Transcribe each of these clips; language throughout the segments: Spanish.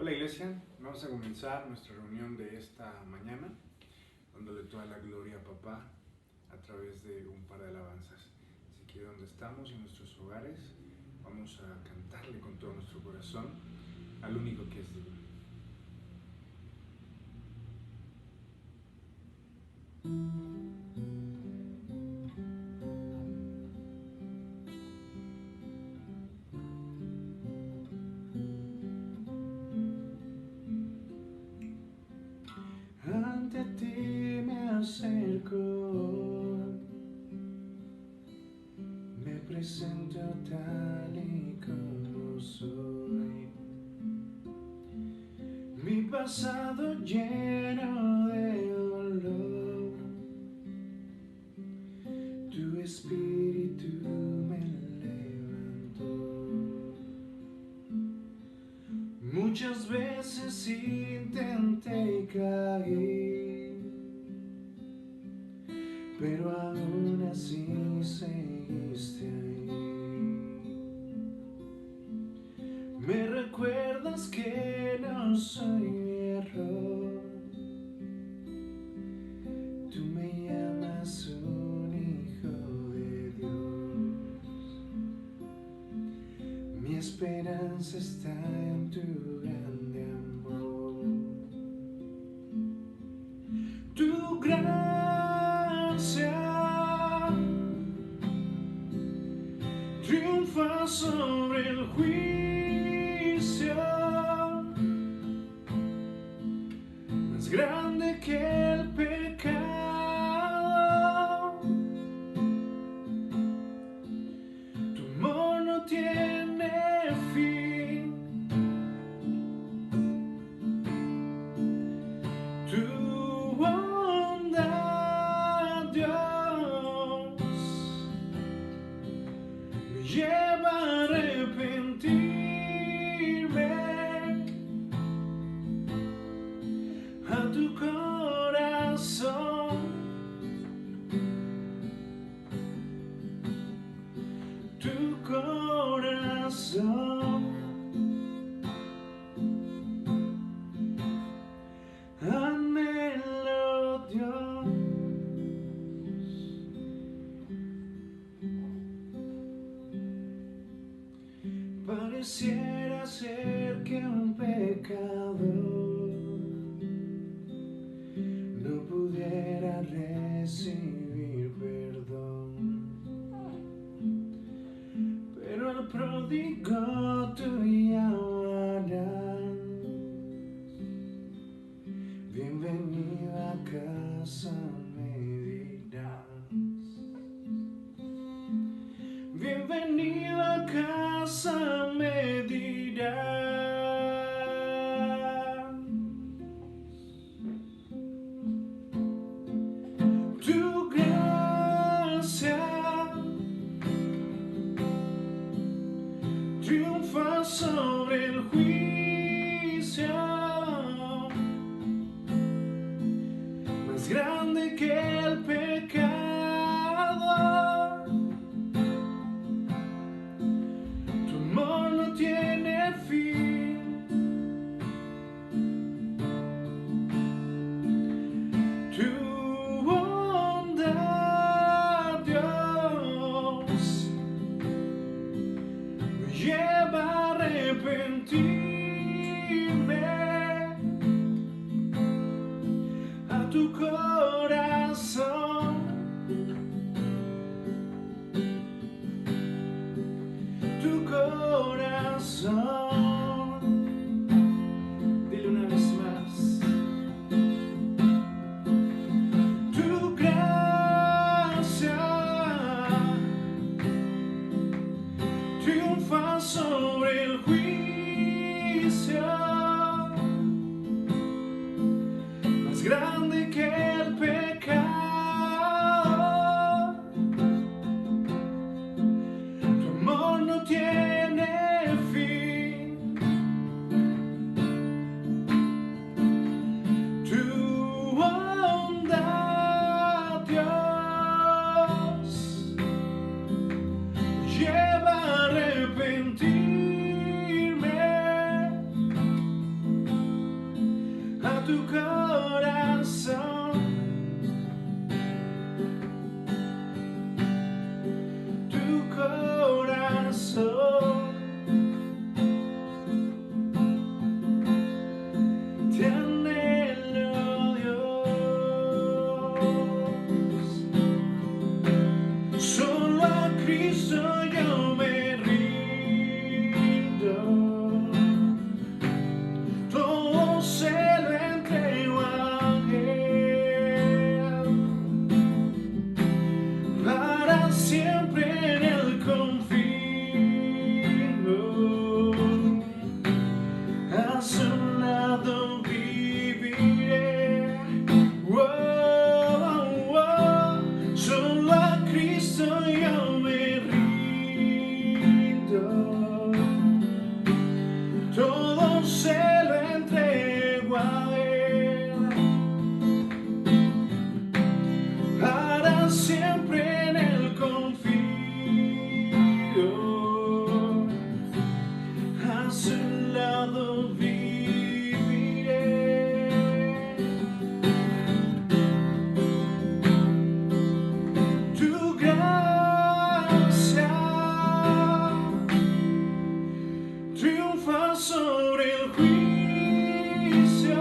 Hola Iglesia, vamos a comenzar nuestra reunión de esta mañana, dándole toda la gloria a Papá a través de un par de alabanzas. Así que donde estamos, en nuestros hogares, vamos a cantarle con todo nuestro corazón al único que es digno. Ante ti me acerco, me presento tal y como soy. Mi pasado lleno de dolor, tu espíritu me levantó. Muchas veces intenté caer, pero aún así seguiste ahí. Me recuerdas que no soy mi error, tú me llamas un hijo de Dios. Mi esperanza está en tu grande amor. Tu gracia triunfa sobre el juicio, más grande que el pecado. Tu amor no tiene fin, tu bondad, Dios, me lleva a arrepentirme, a tu corazón. Tu corazón, anhelo Dios. Pareciera ser que un pecador no pudiera recibir perdón, pero al pródigo tú llamarás. Bienvenido a casa, me dirás. Bienvenido a casa, me dirás. Tu gracia triunfa sobre el juicio, más grande que el pecado. Tu amor no tiene fin, tu bondad, Dios, me lleva a arrepentirme, a tu corazón. Tu corazón, dile una vez más. Tu gracia triunfa sobre el juicio, más grande que el pecado. Tu amor no tiene fin, tu bondad, Dios, me lleva a arrepentirme, siempre en el confío, a su lado viviré. Solo a Cristo yo me rindo, todo se lo entrego a Él, para siempre en el confío, a su lado viviré. Tu gracia triunfa sobre el juicio,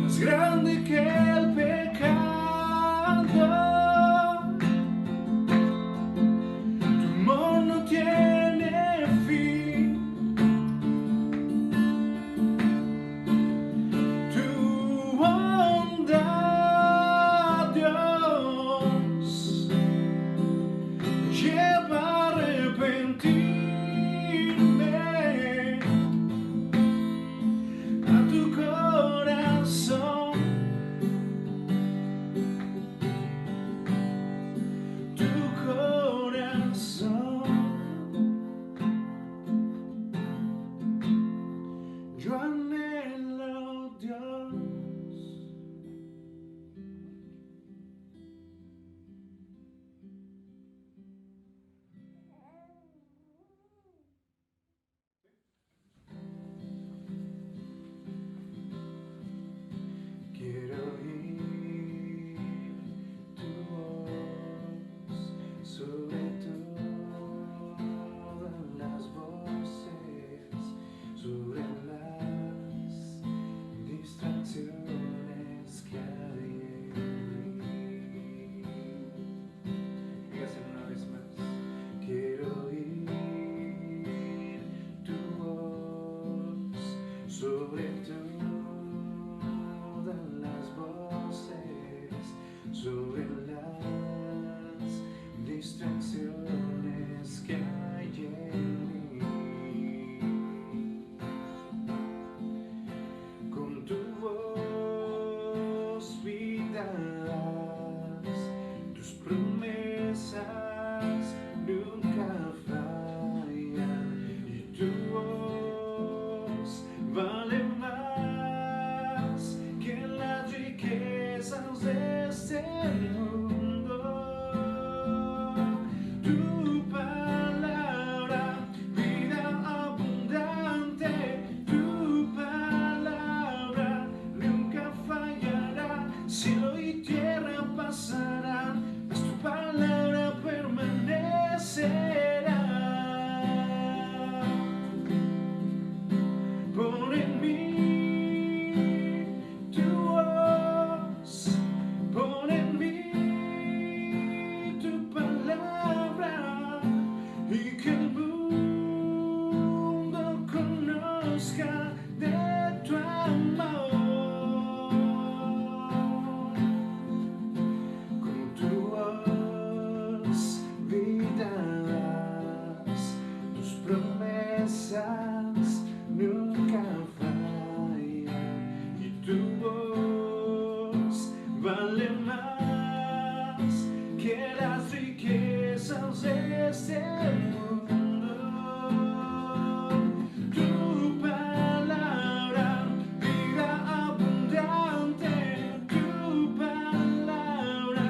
más grande que el pecado. Tu amor no tiene fin, tu bondad, Dios, me lleva a arrepentirme, a tu corazón, tu corazón. Yo anhelo, Dios, quiero oír tu voz sobre todas las voces, sobre las distracciones que hay en mí. Dígaselo una vez más. Quiero oír tu voz sobre todas las voces, sobre las distracciones que hay en mí. Con tu voz vida das, tus promesas nunca fallan, y tu voz vale más que las riquezas de este mundo. Tu palabra, vida abundante, tu palabra nunca fallará. Cielo y tierra pasarán, mas tu palabra permanecerá. Pon en mí tu voz, pon en mí tu palabra, y que el mundo conozca de tu amor. Con tu voz vida das, tus promesas nunca fallan, y tu voz vale más que las riquezas de este mundo. Tu palabra, vida abundante, tu palabra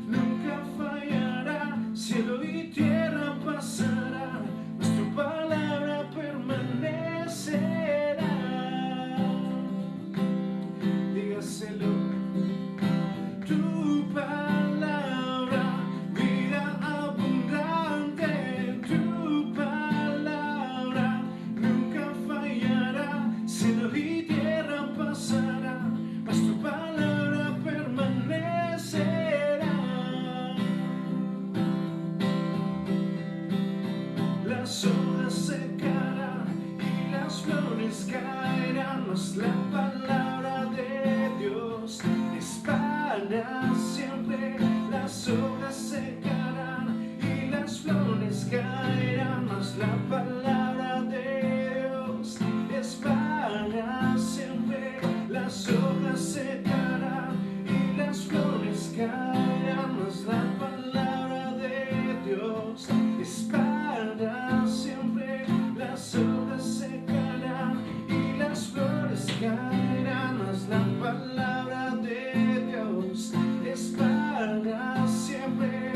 nunca fallará. Cielo y tierra pasarán, mas tu palabra permanecerá. Dígaselo. Tu palabra, vida abundante, tu palabra nunca fallará. Cielo y tierra pasará, mas tu palabra permanecerá. Las hojas secarán y las flores caerán, mas la palabra de Dios es para siempre. las hojas secarán y las flores caerán, mas la palabra de Dios es para siempre. Las hojas secarán y las flores caerán, mas la palabra de Dios es para siempre. Las hojas secarán y las flores caerán, mas la palabra de Dios es para siempre.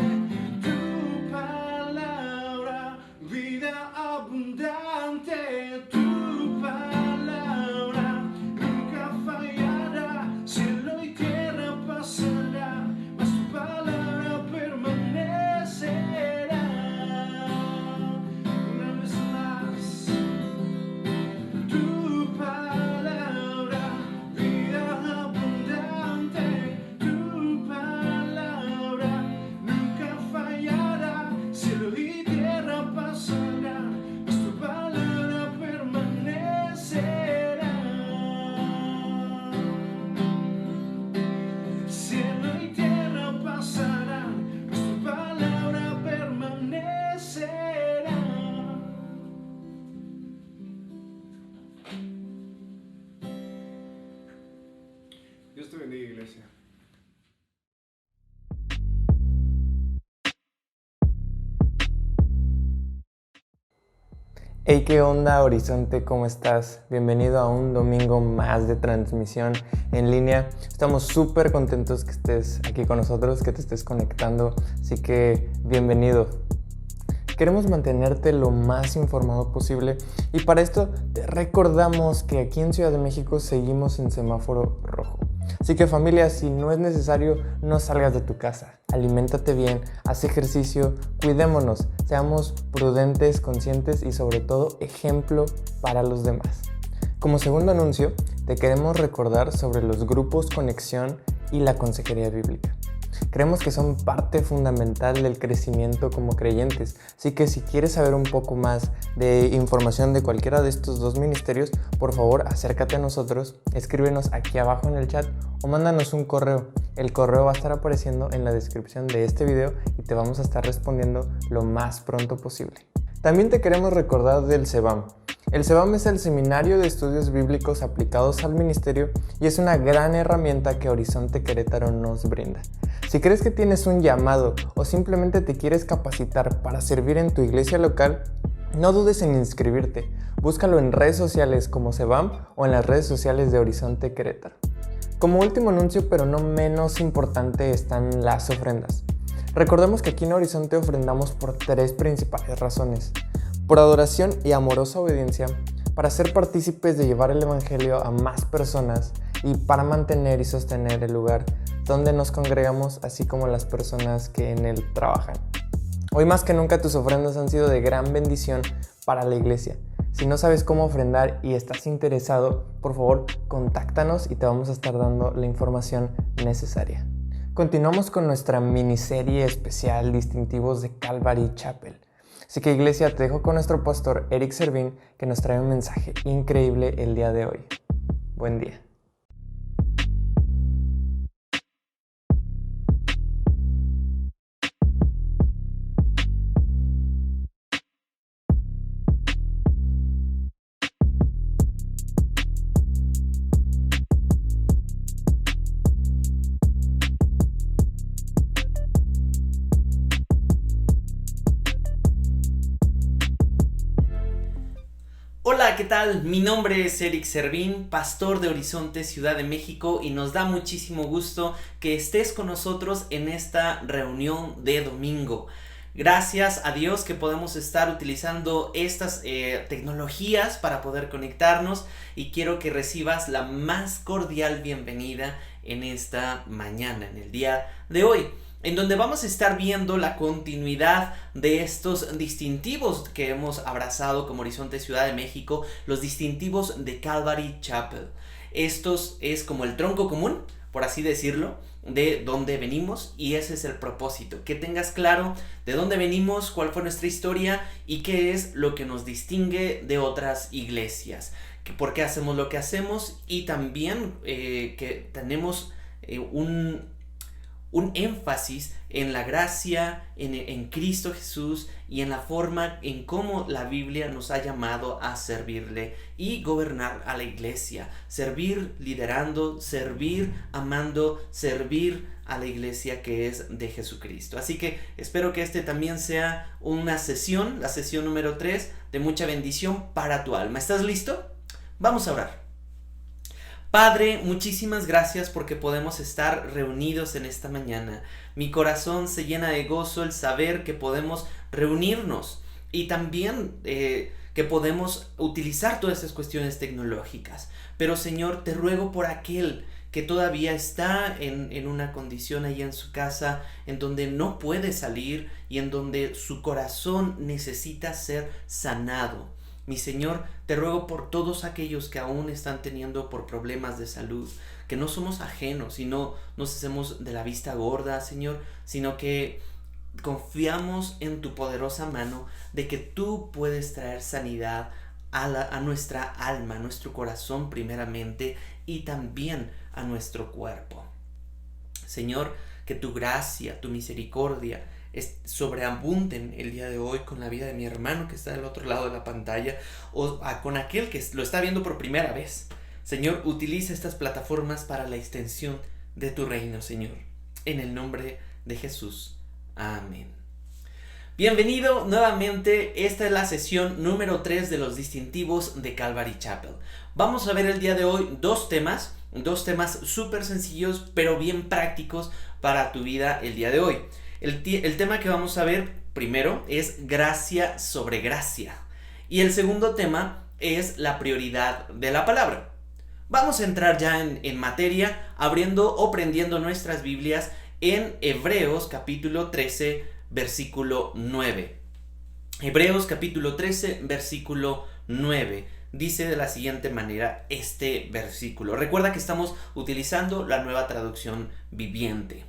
Tu palabra, vida abundante, tu palabra nunca fallará. Cielo y tierra pasará, mas tu palabra permanecerá. Una vez más, tu palabra, vida abundante, tu palabra nunca fallará. Cielo y tierra pasará, mas tu palabra permanecerá. Cielo y tierra pasarán, mas tu palabra permanecerá. Dios te bendiga, iglesia. Hey, ¿qué onda, Horizonte? ¿Cómo estás? Bienvenido a un domingo más de transmisión en línea. Estamos súper contentos que estés aquí con nosotros, que te estés conectando, así que bienvenido. Queremos mantenerte lo más informado posible y para esto te recordamos que aquí en Ciudad de México seguimos en semáforo rojo. Así que, familia, si no es necesario, no salgas de tu casa. Aliméntate bien, haz ejercicio, cuidémonos, seamos prudentes, conscientes y sobre todo ejemplo para los demás. Como segundo anuncio, te queremos recordar sobre los grupos Conexión y la Consejería Bíblica. Creemos que son parte fundamental del crecimiento como creyentes, así que si quieres saber un poco más de información de cualquiera de estos dos ministerios, por favor acércate a nosotros, escríbenos aquí abajo en el chat o mándanos un correo. El correo va a estar apareciendo en la descripción de este video y te vamos a estar respondiendo lo más pronto posible. También te queremos recordar del SEBAM. El SEBAM es el Seminario de Estudios Bíblicos Aplicados al Ministerio y es una gran herramienta que Horizonte Querétaro nos brinda. Si crees que tienes un llamado o simplemente te quieres capacitar para servir en tu iglesia local, no dudes en inscribirte. Búscalo en redes sociales como SEBAM o en las redes sociales de Horizonte Querétaro. Como último anuncio, pero no menos importante, están las ofrendas. Recordemos que aquí en Horizonte ofrendamos por tres principales razones: por adoración y amorosa obediencia, para ser partícipes de llevar el evangelio a más personas y para mantener y sostener el lugar donde nos congregamos, así como las personas que en él trabajan. Hoy más que nunca tus ofrendas han sido de gran bendición para la iglesia. Si no sabes cómo ofrendar y estás interesado, por favor, contáctanos y te vamos a estar dando la información necesaria. Continuamos con nuestra miniserie especial Distintivos de Calvary Chapel. Así que, iglesia, te dejo con nuestro pastor Eric Servín, que nos trae un mensaje increíble el día de hoy. Buen día. Hola, ¿qué tal? Mi nombre es Eric Servín, pastor de Horizonte, Ciudad de México, y nos da muchísimo gusto que estés con nosotros en esta reunión de domingo. Gracias a Dios que podemos estar utilizando estas tecnologías para poder conectarnos, y quiero que recibas la más cordial bienvenida en esta mañana, en el día de hoy, en donde vamos a estar viendo la continuidad de estos distintivos que hemos abrazado como Horizonte Ciudad de México, los distintivos de Calvary Chapel. Estos es como el tronco común, por así decirlo, de dónde venimos, y ese es el propósito, que tengas claro de dónde venimos, cuál fue nuestra historia y qué es lo que nos distingue de otras iglesias, que por qué hacemos lo que hacemos, y también que tenemos un énfasis en la gracia, en Cristo Jesús y en la forma en cómo la Biblia nos ha llamado a servirle y gobernar a la iglesia. Servir liderando, servir amando, servir a la iglesia que es de Jesucristo. Así que espero que este también sea una sesión, la sesión número 3, de mucha bendición para tu alma. ¿Estás listo? Vamos a orar. Padre, muchísimas gracias porque podemos estar reunidos en esta mañana. Mi corazón se llena de gozo el saber que podemos reunirnos y también que podemos utilizar todas estas cuestiones tecnológicas. Pero Señor, te ruego por aquel que todavía está en una condición ahí en su casa, en donde no puede salir y en donde su corazón necesita ser sanado. Mi Señor, te ruego por todos aquellos que aún están teniendo por problemas de salud, que no somos ajenos y no nos hacemos de la vista gorda, Señor, sino que confiamos en tu poderosa mano de que tú puedes traer sanidad a nuestra alma, a nuestro corazón primeramente y también a nuestro cuerpo. Señor, que tu gracia, tu misericordia sobreabunden el día de hoy con la vida de mi hermano que está del otro lado de la pantalla o con aquel que lo está viendo por primera vez. Señor, utiliza estas plataformas para la extensión de tu reino, Señor. En el nombre de Jesús. Amén. Bienvenido nuevamente. Esta es la sesión número 3 de los distintivos de Calvary Chapel. Vamos a ver el día de hoy dos temas súper sencillos pero bien prácticos para tu vida el día de hoy. El tema que vamos a ver primero es gracia sobre gracia. Y el segundo tema es la prioridad de la palabra. Vamos a entrar ya en materia, abriendo o prendiendo nuestras Biblias en Hebreos capítulo 13, versículo 9. Hebreos capítulo 13, versículo 9. Dice de la siguiente manera este versículo. Recuerda que estamos utilizando la Nueva Traducción Viviente.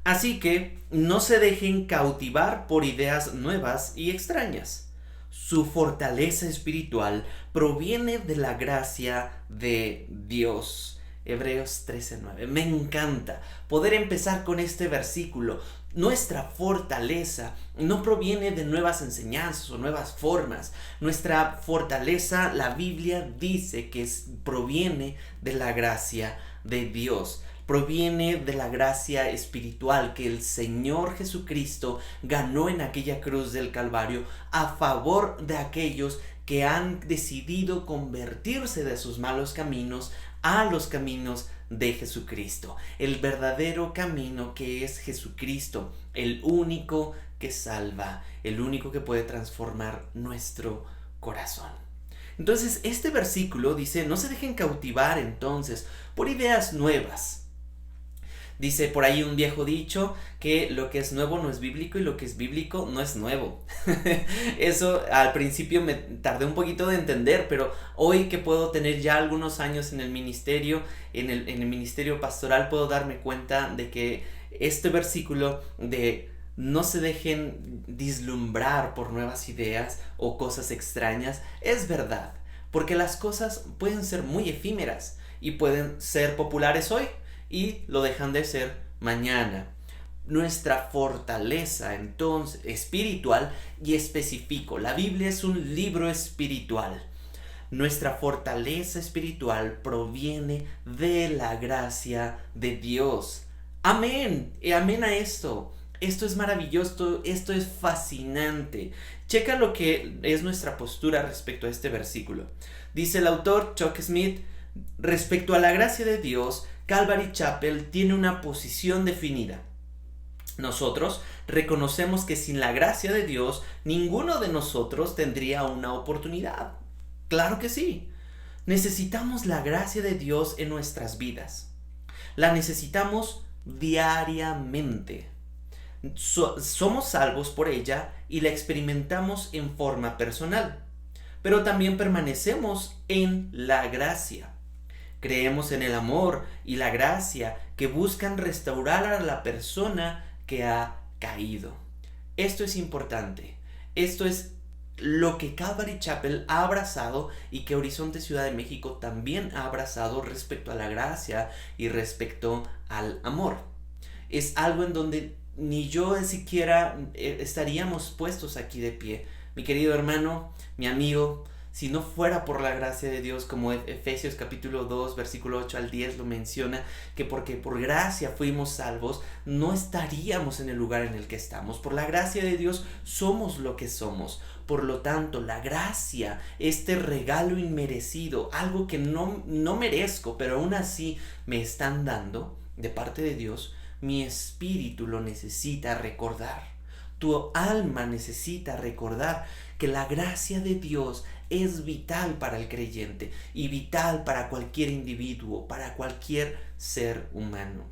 Así que no se dejen cautivar por ideas nuevas y extrañas. Su fortaleza espiritual proviene de la gracia de Dios. Hebreos 13:9. Me encanta poder empezar con este versículo. Nuestra fortaleza no proviene de nuevas enseñanzas o nuevas formas. Nuestra fortaleza, la Biblia dice que proviene de la gracia de Dios. Proviene de la gracia espiritual que el Señor Jesucristo ganó en aquella cruz del Calvario a favor de aquellos que han decidido convertirse de sus malos caminos a los caminos de Jesucristo. El verdadero camino que es Jesucristo, el único que salva, el único que puede transformar nuestro corazón. Entonces, este versículo dice, no se dejen cautivar entonces por ideas nuevas. Dice por ahí un viejo dicho que lo que es nuevo no es bíblico y lo que es bíblico no es nuevo. Eso al principio me tardé un poquito de entender, pero hoy que puedo tener ya algunos años en el ministerio, en el ministerio pastoral, puedo darme cuenta de que este versículo de no se dejen deslumbrar por nuevas ideas o cosas extrañas es verdad, porque las cosas pueden ser muy efímeras y pueden ser populares hoy y lo dejan de ser mañana. Nuestra fortaleza entonces espiritual, y especifico, la Biblia es un libro espiritual. Nuestra fortaleza espiritual proviene de la gracia de Dios. Amén, y amén a esto. Esto es maravilloso, esto es fascinante. Checa lo que es nuestra postura respecto a este versículo. Dice el autor Chuck Smith, respecto a la gracia de Dios, Calvary Chapel tiene una posición definida. Nosotros reconocemos que sin la gracia de Dios, ninguno de nosotros tendría una oportunidad. Claro que sí. Necesitamos la gracia de Dios en nuestras vidas. La necesitamos diariamente. Somos salvos por ella y la experimentamos en forma personal. Pero también permanecemos en la gracia. Creemos en el amor y la gracia que buscan restaurar a la persona que ha caído. Esto es importante. Esto es lo que Calvary Chapel ha abrazado y que Horizonte Ciudad de México también ha abrazado respecto a la gracia y respecto al amor. es algo en donde ni yo siquiera estaríamos puestos aquí de pie. Mi querido hermano, mi amigo, si no fuera por la gracia de Dios, como Efesios capítulo 2, versículo 8 al 10 lo menciona, que porque por gracia fuimos salvos, no estaríamos en el lugar en el que estamos. Por la gracia de Dios somos lo que somos. Por lo tanto, la gracia, este regalo inmerecido, algo que no merezco, pero aún así me están dando de parte de Dios, mi espíritu lo necesita recordar. Tu alma necesita recordar que la gracia de Dios es vital para el creyente y vital para cualquier individuo, para cualquier ser humano.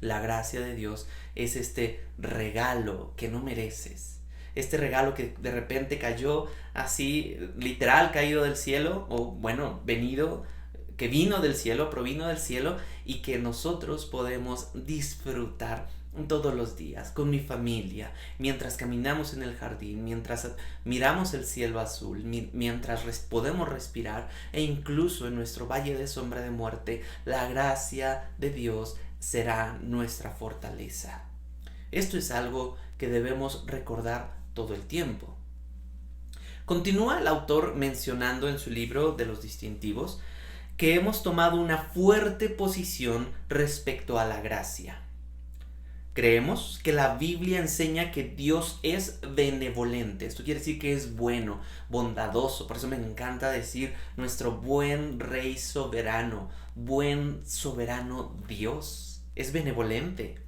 La gracia de Dios es este regalo que no mereces. Este regalo que de repente cayó así, literal caído del cielo, o bueno, que vino del cielo, provino del cielo, y que nosotros podemos disfrutar todos los días con mi familia, mientras caminamos en el jardín, mientras miramos el cielo azul, mientras podemos respirar, e incluso en nuestro valle de sombra de muerte, la gracia de Dios será nuestra fortaleza. Esto es algo que debemos recordar todo el tiempo. Continúa el autor mencionando en su libro de los distintivos que hemos tomado una fuerte posición respecto a la gracia. Creemos que la Biblia enseña que Dios es benevolente. Esto quiere decir que es bueno, bondadoso. Por eso me encanta decir nuestro buen Rey soberano, buen soberano Dios. Es benevolente.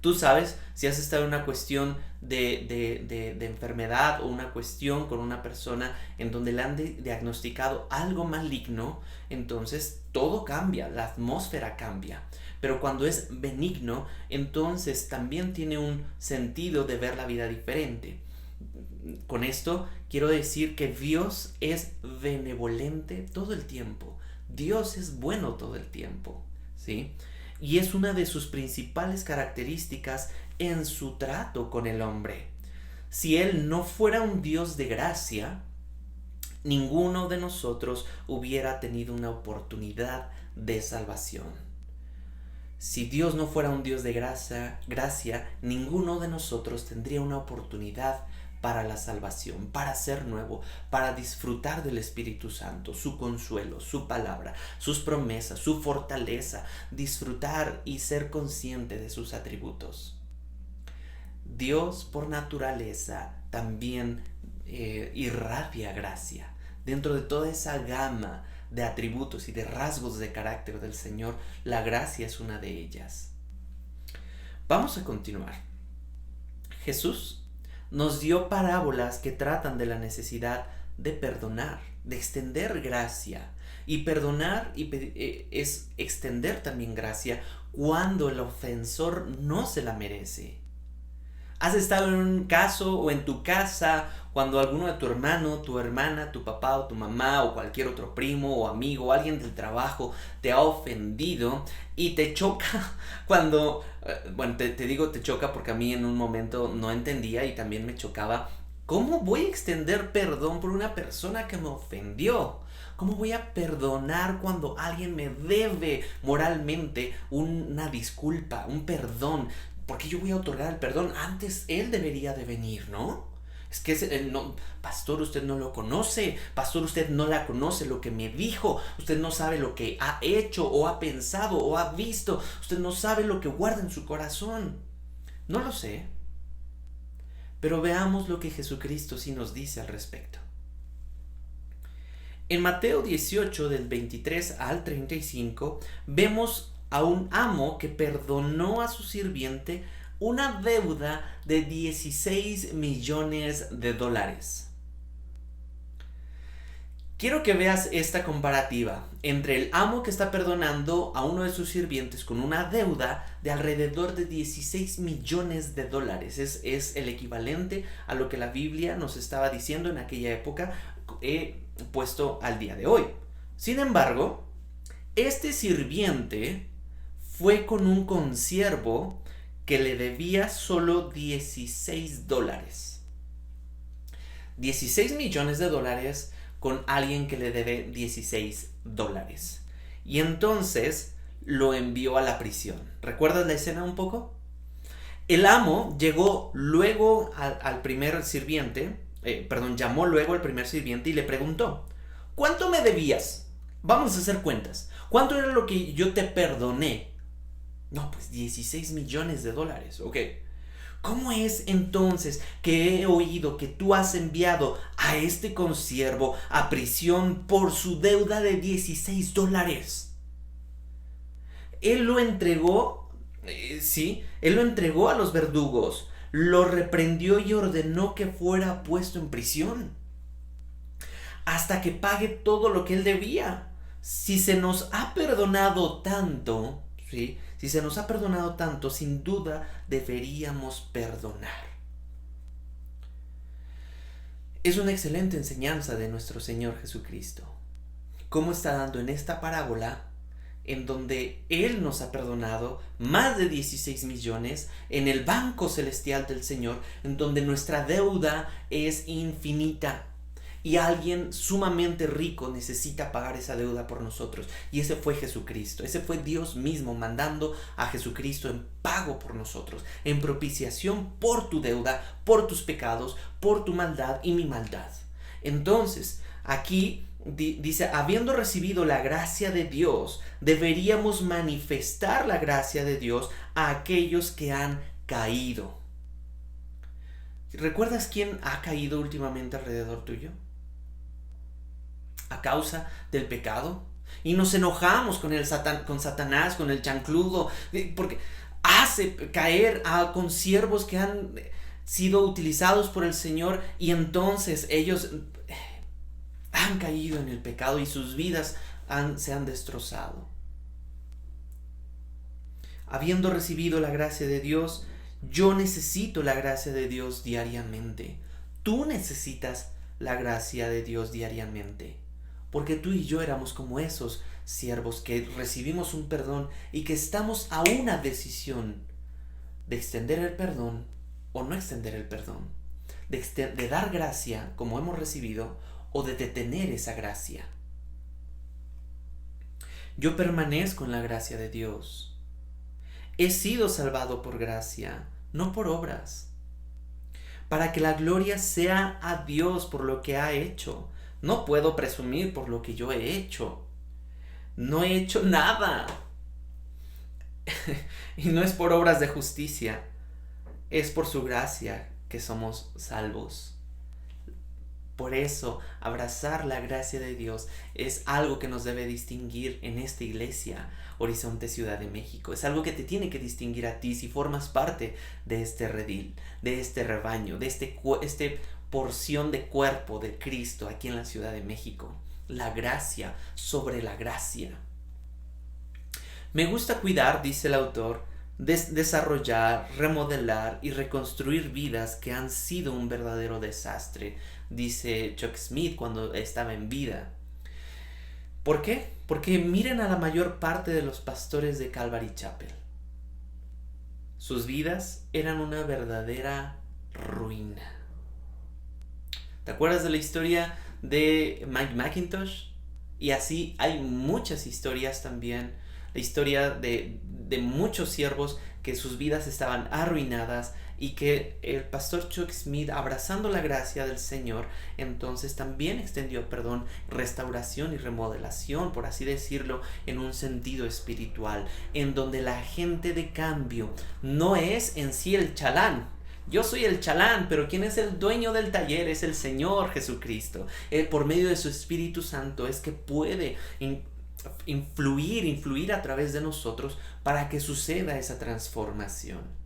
Tú sabes, si has estado en una cuestión de enfermedad o una cuestión con una persona en donde le han diagnosticado algo maligno, entonces todo cambia, la atmósfera cambia. Pero cuando es benigno, entonces también tiene un sentido de ver la vida diferente. Con esto quiero decir que Dios es benevolente todo el tiempo. Dios es bueno todo el tiempo, ¿sí? Y es una de sus principales características en su trato con el hombre. Si Él no fuera un Dios de gracia, ninguno de nosotros hubiera tenido una oportunidad de salvación. Si Dios no fuera un Dios de gracia, ninguno de nosotros tendría una oportunidad para la salvación, para ser nuevo, para disfrutar del Espíritu Santo, su consuelo, su palabra, sus promesas, su fortaleza, disfrutar y ser consciente de sus atributos. Dios por naturaleza también irradia gracia. Dentro de toda esa gama de atributos y de rasgos de carácter del Señor, la gracia es una de ellas. Vamos a continuar. Jesús nos dio parábolas que tratan de la necesidad de perdonar, de extender gracia. Y perdonar es extender también gracia cuando el ofensor no se la merece. ¿Has estado en un caso o en tu casa cuando alguno de tu hermano, tu hermana, tu papá o tu mamá o cualquier otro primo o amigo o alguien del trabajo te ha ofendido y te choca cuando, bueno, te digo te choca porque a mí en un momento no entendía y también me chocaba? ¿Cómo voy a extender perdón por una persona que me ofendió? ¿Cómo voy a perdonar cuando alguien me debe moralmente una disculpa, un perdón? ¿Por qué yo voy a otorgar el perdón? Antes él debería de venir, ¿no? Es que no, pastor, usted no lo conoce. Pastor, usted no la conoce, lo que me dijo. Usted no sabe lo que ha hecho o ha pensado o ha visto. Usted no sabe lo que guarda en su corazón. No lo sé. Pero veamos lo que Jesucristo sí nos dice al respecto. En Mateo 18, del 23 al 35, vemos a un amo que perdonó a su sirviente una deuda de $16 millones. Quiero que veas esta comparativa entre el amo que está perdonando a uno de sus sirvientes con una deuda de alrededor de $16 millones. Es el equivalente a lo que la Biblia nos estaba diciendo en aquella época, puesto al día de hoy. Sin embargo, este sirviente fue con un consiervo que le debía solo $16. $16 millones con alguien que le debe $16. Y entonces lo envió a la prisión. ¿Recuerdas la escena un poco? El amo llegó luego al primer sirviente, llamó luego al primer sirviente y le preguntó: ¿cuánto me debías? Vamos a hacer cuentas. ¿Cuánto era lo que yo te perdoné? No, pues 16 millones de dólares. Ok. ¿Cómo es entonces que he oído que tú has enviado a este consiervo a prisión por su deuda de 16 dólares? Él lo entregó, él lo entregó a los verdugos, lo reprendió y ordenó que fuera puesto en prisión hasta que pague todo lo que él debía. Si se nos ha perdonado tanto, ¿sí? Si se nos ha perdonado tanto, sin duda deberíamos perdonar. Es una excelente enseñanza de nuestro Señor Jesucristo. Cómo está dando en esta parábola, en donde Él nos ha perdonado más de 16 millones, en el banco celestial del Señor, en donde nuestra deuda es infinita. Y alguien sumamente rico necesita pagar esa deuda por nosotros. Y ese fue Jesucristo. Ese fue Dios mismo mandando a Jesucristo en pago por nosotros. En propiciación por tu deuda, por tus pecados, por tu maldad y mi maldad. Entonces, aquí dice, habiendo recibido la gracia de Dios, deberíamos manifestar la gracia de Dios a aquellos que han caído. ¿Recuerdas quién ha caído últimamente alrededor tuyo? A causa del pecado. Y nos enojamos con Satanás, con el chancludo, porque hace caer a consiervos que han sido utilizados por el Señor, y entonces ellos han caído en el pecado y sus vidas se han destrozado. Habiendo recibido la gracia de Dios, yo necesito la gracia de Dios diariamente. Tú necesitas la gracia de Dios diariamente. Porque tú y yo éramos como esos siervos que recibimos un perdón y que estamos a una decisión de extender el perdón o no extender el perdón. De dar gracia como hemos recibido o de detener esa gracia. Yo permanezco en la gracia de Dios. He sido salvado por gracia, no por obras, para que la gloria sea a Dios por lo que ha hecho. No puedo presumir por lo que yo he hecho. No he hecho nada. Y no es por obras de justicia, es por su gracia que somos salvos. Por eso, abrazar la gracia de Dios es algo que nos debe distinguir en esta iglesia, Horizonte Ciudad de México. Es algo que te tiene que distinguir a ti si formas parte de este redil, de este rebaño, de este porción de cuerpo de Cristo aquí en la Ciudad de México. La gracia sobre la gracia. Me gusta cuidar, dice el autor, desarrollar, remodelar y reconstruir vidas que han sido un verdadero desastre, dice Chuck Smith cuando estaba en vida. ¿Por qué? Porque miren a la mayor parte de los pastores de Calvary Chapel. Sus vidas eran una verdadera ruina. ¿Te acuerdas de la historia de Mike McIntosh? Y así hay muchas historias también. La historia de muchos siervos que sus vidas estaban arruinadas y que el pastor Chuck Smith, abrazando la gracia del Señor, entonces también extendió perdón, restauración y remodelación, por así decirlo, en un sentido espiritual, en donde la agente de cambio no es en sí el chalán. Yo soy el chalán, pero quien es el dueño del taller es el Señor Jesucristo. Él, por medio de su Espíritu Santo, es que puede influir a través de nosotros para que suceda esa transformación.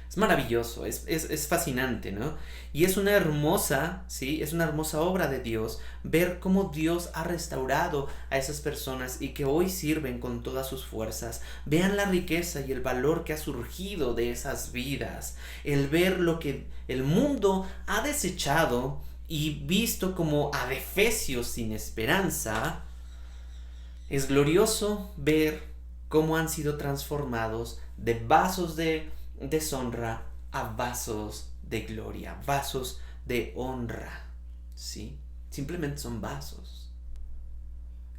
Es maravilloso, es fascinante, ¿no? Y es una hermosa, ¿sí? Es una hermosa obra de Dios ver cómo Dios ha restaurado a esas personas y que hoy sirven con todas sus fuerzas. Vean la riqueza y el valor que ha surgido de esas vidas. El ver lo que el mundo ha desechado y visto como adefesios sin esperanza. Es glorioso ver cómo han sido transformados de vasos de deshonra a vasos de gloria, vasos de honra, ¿sí? Simplemente son vasos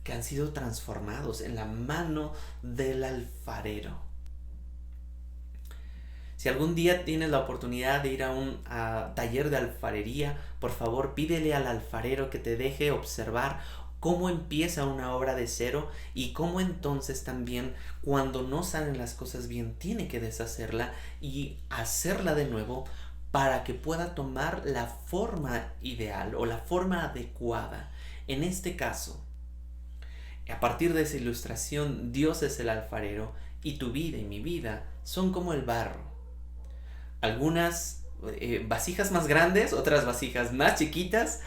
que han sido transformados en la mano del alfarero. Si algún día tienes la oportunidad de ir a un taller de alfarería, por favor pídele al alfarero que te deje observar cómo empieza una obra de cero y cómo entonces también cuando no salen las cosas bien tiene que deshacerla y hacerla de nuevo para que pueda tomar la forma ideal o la forma adecuada. En este caso, a partir de esa ilustración, Dios es el alfarero y tu vida y mi vida son como el barro. Algunas vasijas más grandes, otras vasijas más chiquitas,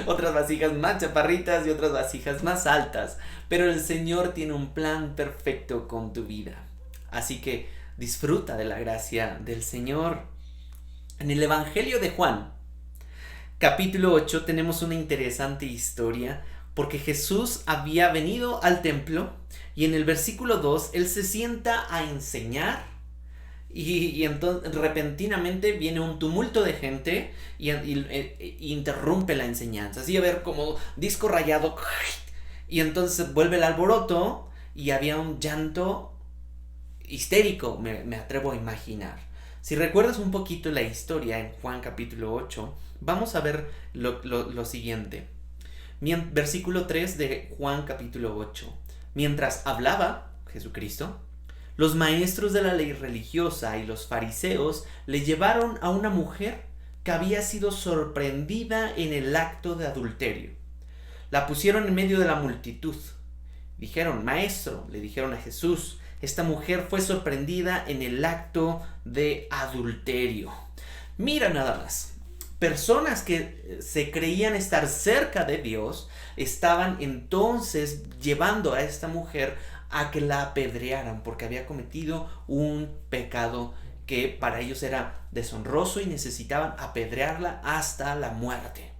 otras vasijas más chaparritas y otras vasijas más altas. Pero el Señor tiene un plan perfecto con tu vida. Así que disfruta de la gracia del Señor. En el Evangelio de Juan, capítulo 8, tenemos una interesante historia porque Jesús había venido al templo y en el versículo 2 Él se sienta a enseñar. Y entonces repentinamente viene un tumulto de gente y interrumpe la enseñanza. Así a ver como disco rayado. Y entonces vuelve el alboroto y había un llanto histérico, me atrevo a imaginar. Si recuerdas un poquito la historia en Juan capítulo 8, vamos a ver lo siguiente. Versículo 3 de Juan capítulo 8. Mientras hablaba Jesucristo, los maestros de la ley religiosa y los fariseos le llevaron a una mujer que había sido sorprendida en el acto de adulterio. La pusieron en medio de la multitud. Dijeron, maestro, le dijeron a Jesús, esta mujer fue sorprendida en el acto de adulterio. Mira nada más. Personas que se creían estar cerca de Dios estaban entonces llevando a esta mujer a que la apedrearan porque había cometido un pecado que para ellos era deshonroso y necesitaban apedrearla hasta la muerte.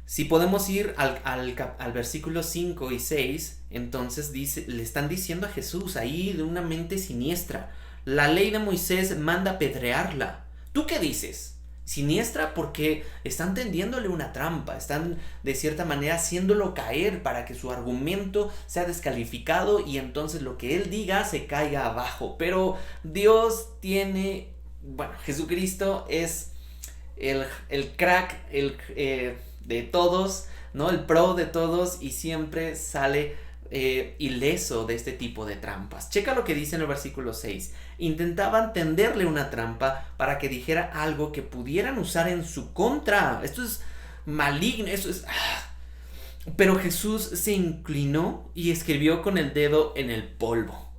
Si podemos ir al versículo 5 y 6, entonces le están diciendo a Jesús ahí de una mente siniestra, la ley de Moisés manda apedrearla. ¿Tú qué dices? Siniestra porque están tendiéndole una trampa, están de cierta manera haciéndolo caer para que su argumento sea descalificado y entonces lo que él diga se caiga abajo. Pero Dios tiene, Jesucristo es el crack de todos, ¿no? El pro de todos y siempre sale ileso de este tipo de trampas. Checa lo que dice en el versículo 6. Intentaban tenderle una trampa para que dijera algo que pudieran usar en su contra. Esto es maligno, eso es... Pero Jesús se inclinó y escribió con el dedo en el polvo.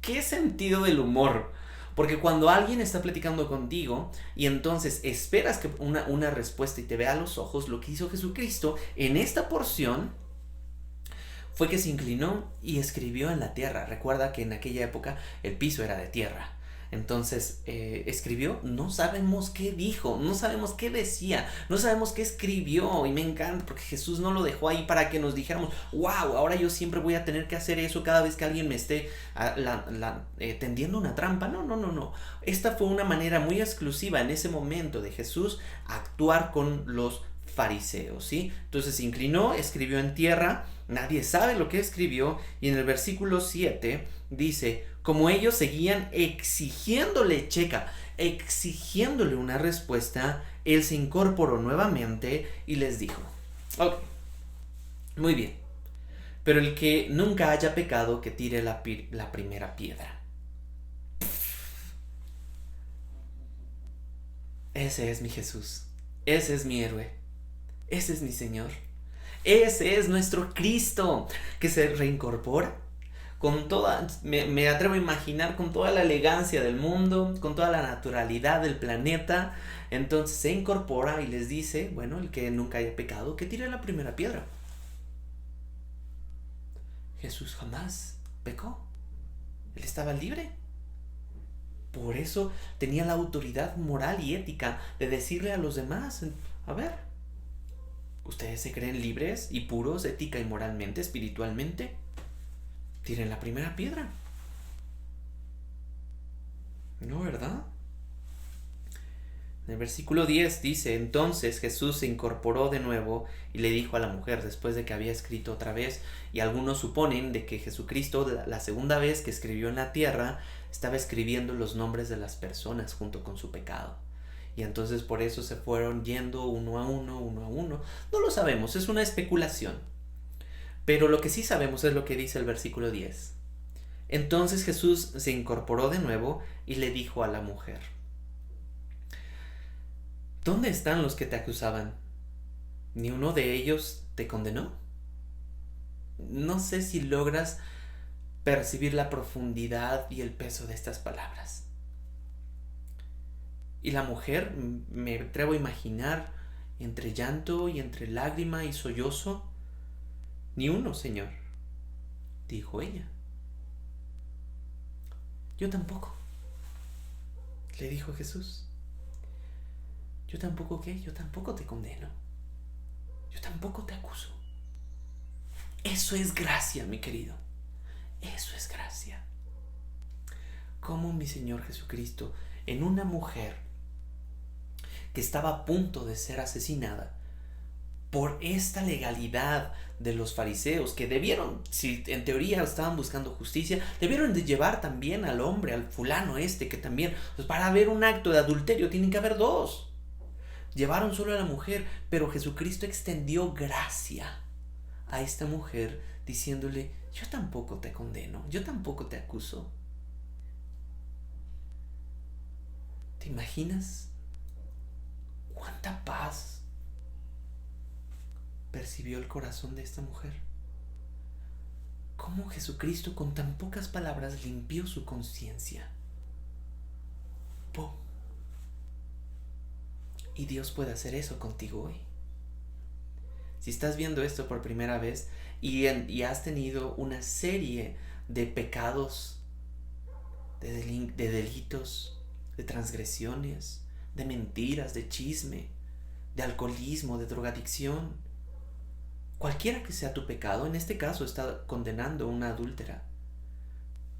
¿Qué sentido del humor? Porque cuando alguien está platicando contigo y entonces esperas que una respuesta y te vea a los ojos, lo que hizo Jesucristo en esta porción fue que se inclinó y escribió en la tierra. Recuerda que en aquella época el piso era de tierra. Entonces escribió, no sabemos qué dijo, no sabemos qué decía, no sabemos qué escribió. Y me encanta porque Jesús no lo dejó ahí para que nos dijéramos, wow, ahora yo siempre voy a tener que hacer eso cada vez que alguien me esté tendiendo una trampa. No. Esta fue una manera muy exclusiva en ese momento de Jesús actuar con los fariseos, ¿sí? Entonces se inclinó, escribió en tierra, nadie sabe lo que escribió y en el versículo 7 dice, como ellos seguían exigiéndole una respuesta, él se incorporó nuevamente y les dijo, ok, muy bien, pero el que nunca haya pecado que tire la primera piedra. Ese es mi Jesús, ese es mi héroe, ese es mi Señor, ese es nuestro Cristo que se reincorpora con toda, me atrevo a imaginar, con toda la elegancia del mundo, con toda la naturalidad del planeta. Entonces se incorpora y les dice, bueno, el que nunca haya pecado, que tire la primera piedra. Jesús jamás pecó, él estaba libre. Por eso tenía la autoridad moral y ética de decirle a los demás, a ver, ¿ustedes se creen libres y puros ética y moralmente, espiritualmente? Tiren la primera piedra. ¿No, verdad? En el versículo 10 dice: entonces Jesús se incorporó de nuevo y le dijo a la mujer, después de que había escrito otra vez, y algunos suponen de que Jesucristo, la segunda vez que escribió en la tierra, estaba escribiendo los nombres de las personas junto con su pecado. Y entonces por eso se fueron yendo uno a uno. No lo sabemos, es una especulación. Pero lo que sí sabemos es lo que dice el versículo 10. Entonces Jesús se incorporó de nuevo y le dijo a la mujer: ¿dónde están los que te acusaban? ¿Ni uno de ellos te condenó? No sé si logras percibir la profundidad y el peso de estas palabras. Y la mujer, me atrevo a imaginar, entre llanto y entre lágrima y sollozo: ni uno, Señor, dijo ella. Yo tampoco, le dijo Jesús. Yo tampoco, ¿qué? Yo tampoco te condeno. Yo tampoco te acuso. Eso es gracia, mi querido. Eso es gracia. Cómo mi Señor Jesucristo, en una mujer que estaba a punto de ser asesinada por esta legalidad de los fariseos, que debieron, si en teoría estaban buscando justicia, debieron de llevar también al hombre, al fulano que también, pues para haber un acto de adulterio tienen que haber dos. Llevaron solo a la mujer, pero Jesucristo extendió gracia a esta mujer diciéndole: yo tampoco te condeno, yo tampoco te acuso. ¿Te imaginas cuánta paz percibió el corazón de esta mujer? Cómo Jesucristo con tan pocas palabras limpió su conciencia. ¡Pum! Y Dios puede hacer eso contigo hoy. Si estás viendo esto por primera vez y has tenido una serie de pecados, de delitos, de transgresiones, de mentiras, de chisme, de alcoholismo, de drogadicción, cualquiera que sea tu pecado, en este caso está condenando a una adúltera,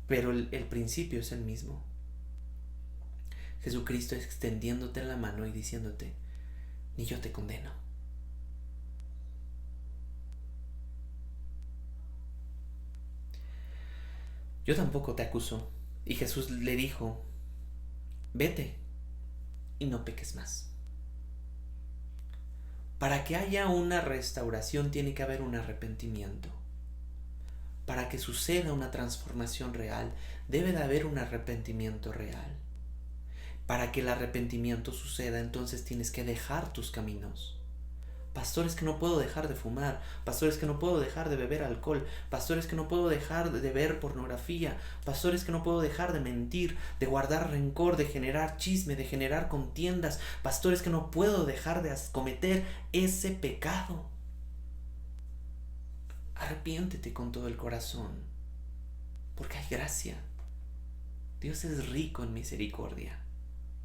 pero el principio es el mismo. Jesucristo extendiéndote la mano y diciéndote: ni yo te condeno. Yo tampoco te acuso. Y Jesús le dijo: vete y no peques más. Para que haya una restauración tiene que haber un arrepentimiento. Para que suceda una transformación real, debe de haber un arrepentimiento real. Para que el arrepentimiento suceda, entonces tienes que dejar tus caminos. Pastores, que no puedo dejar de fumar. Pastores, que no puedo dejar de beber alcohol. Pastores, que no puedo dejar de ver pornografía. Pastores, que no puedo dejar de mentir, de guardar rencor, de generar chisme, de generar contiendas. Pastores, que no puedo dejar de cometer ese pecado. Arrepiéntete con todo el corazón, porque hay gracia. Dios es rico en misericordia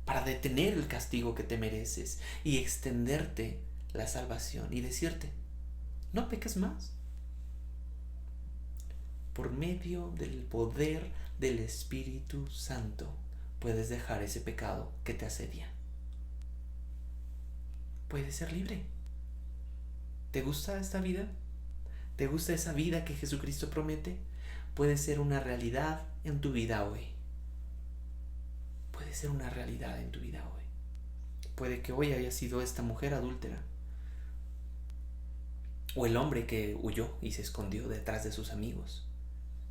para detener el castigo que te mereces y extenderte la salvación y decirte: no peques más. Por medio del poder del Espíritu Santo puedes dejar ese pecado que te asedia. Puedes ser libre. ¿Te gusta esta vida? ¿Te gusta esa vida que Jesucristo promete? Puede ser una realidad en tu vida hoy. Puede ser una realidad en tu vida hoy. Puede que hoy haya sido esta mujer adúltera, o el hombre que huyó y se escondió detrás de sus amigos,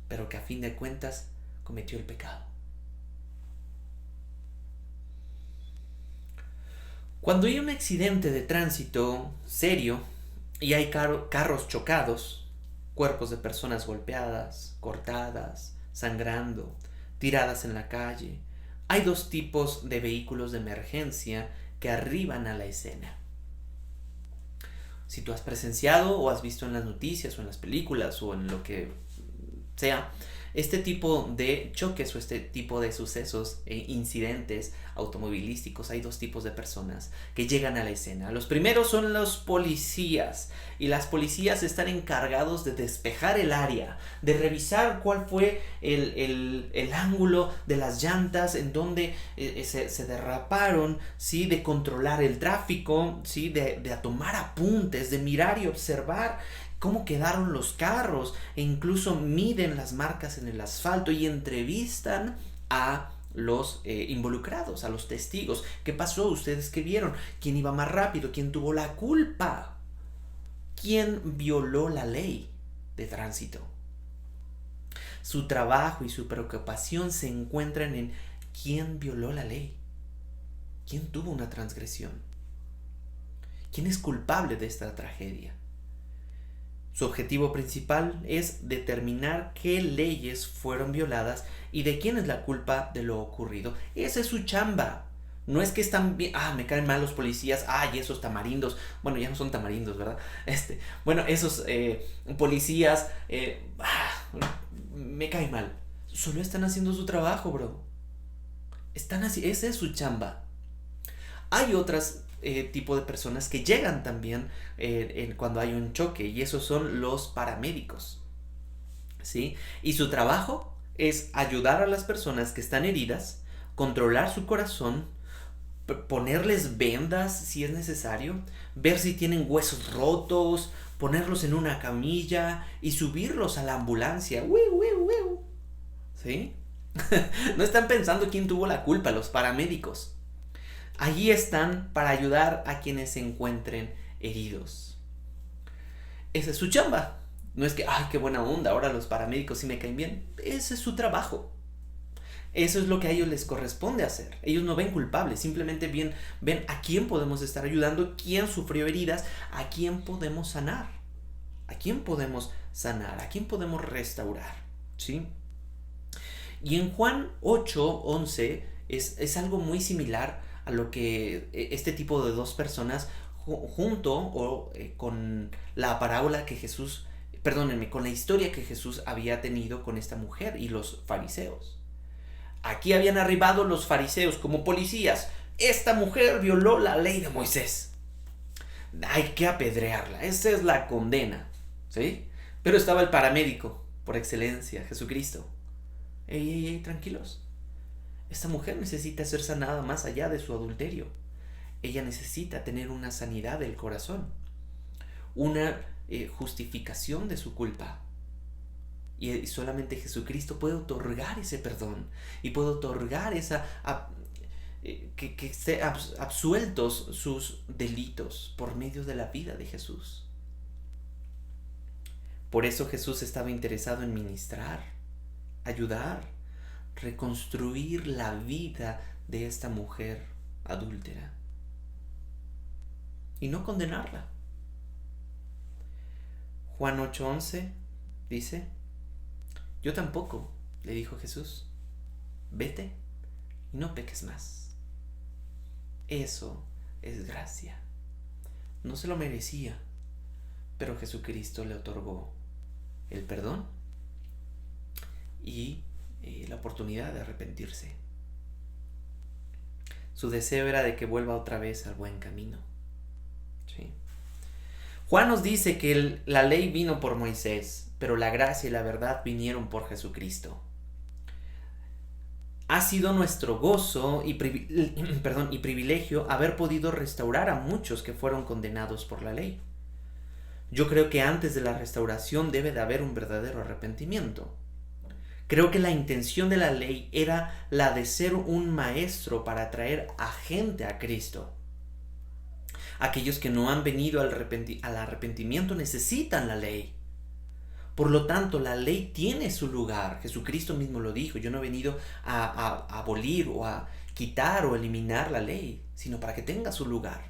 pero que a fin de cuentas cometió el pecado. Cuando hay un accidente de tránsito serio y hay carros chocados, cuerpos de personas golpeadas, cortadas, sangrando, tiradas en la calle, hay dos tipos de vehículos de emergencia que arriban a la escena. Si tú has presenciado o has visto en las noticias o en las películas o en lo que sea, Este tipo de choques o este tipo de sucesos e incidentes automovilísticos, hay dos tipos de personas que llegan a la escena. Los primeros son los policías, y las policías están encargados de despejar el área, de revisar cuál fue el ángulo de las llantas en donde se derraparon, ¿sí? De controlar el tráfico, ¿sí? De tomar apuntes, de mirar y observar cómo quedaron los carros, e incluso miden las marcas en el asfalto y entrevistan a los involucrados, a los testigos. ¿Qué pasó? ¿Ustedes qué vieron? ¿Quién iba más rápido? ¿Quién tuvo la culpa? ¿Quién violó la ley de tránsito? Su trabajo y su preocupación se encuentran en quién violó la ley, quién tuvo una transgresión, quién es culpable de esta tragedia. Su objetivo principal es determinar qué leyes fueron violadas y de quién es la culpa de lo ocurrido. Esa es su chamba. No es que están bien, me caen mal los policías, y esos tamarindos, bueno, ya no son tamarindos, ¿verdad? Bueno, esos policías, me caen mal. Solo están haciendo su trabajo, bro. Esa es su chamba. Hay otras tipo de personas que llegan también cuando hay un choque, y esos son los paramédicos, ¿sí? Y su trabajo es ayudar a las personas que están heridas, controlar su corazón, ponerles vendas si es necesario, ver si tienen huesos rotos, ponerlos en una camilla y subirlos a la ambulancia. ¿Sí? No están pensando quién tuvo la culpa, los paramédicos. Allí están para ayudar a quienes se encuentren heridos. Esa es su chamba. No es que, qué buena onda, ahora los paramédicos sí me caen bien. Ese es su trabajo. Eso es lo que a ellos les corresponde hacer. Ellos no ven culpables, simplemente ven a quién podemos estar ayudando, quién sufrió heridas, a quién podemos sanar. A quién podemos sanar, a quién podemos restaurar. ¿Sí? Y en Juan 8:11 es algo muy similar a lo que este tipo de dos personas junto con la parábola que Jesús, con la historia que Jesús había tenido con esta mujer y los fariseos. Aquí habían arribado los fariseos como policías. Esta mujer violó la ley de Moisés. Hay que apedrearla. Esa es la condena. ¿Sí? Pero estaba el paramédico por excelencia, Jesucristo. Ey, tranquilos. Esta mujer necesita ser sanada más allá de su adulterio. Ella necesita tener una sanidad del corazón, una justificación de su culpa. Y solamente Jesucristo puede otorgar ese perdón y puede otorgar que esté absueltos sus delitos por medio de la vida de Jesús. Por eso Jesús estaba interesado en ministrar, ayudar, reconstruir la vida de esta mujer adúltera y no condenarla. Juan 8:11 dice: yo tampoco, le dijo Jesús, vete y no peques más. Eso es gracia. No se lo merecía, pero Jesucristo le otorgó el perdón y la oportunidad de arrepentirse. Su deseo era de que vuelva otra vez al buen camino. ¿Sí? Juan nos dice que la ley vino por Moisés, pero la gracia y la verdad vinieron por Jesucristo. Ha sido nuestro gozo y privilegio haber podido restaurar a muchos que fueron condenados por la ley. Yo creo que antes de la restauración debe de haber un verdadero arrepentimiento. Creo que la intención de la ley era la de ser un maestro para atraer a gente a Cristo. Aquellos que no han venido al arrepentimiento necesitan la ley. Por lo tanto, la ley tiene su lugar. Jesucristo mismo lo dijo: yo no he venido a abolir o a quitar o eliminar la ley, sino para que tenga su lugar.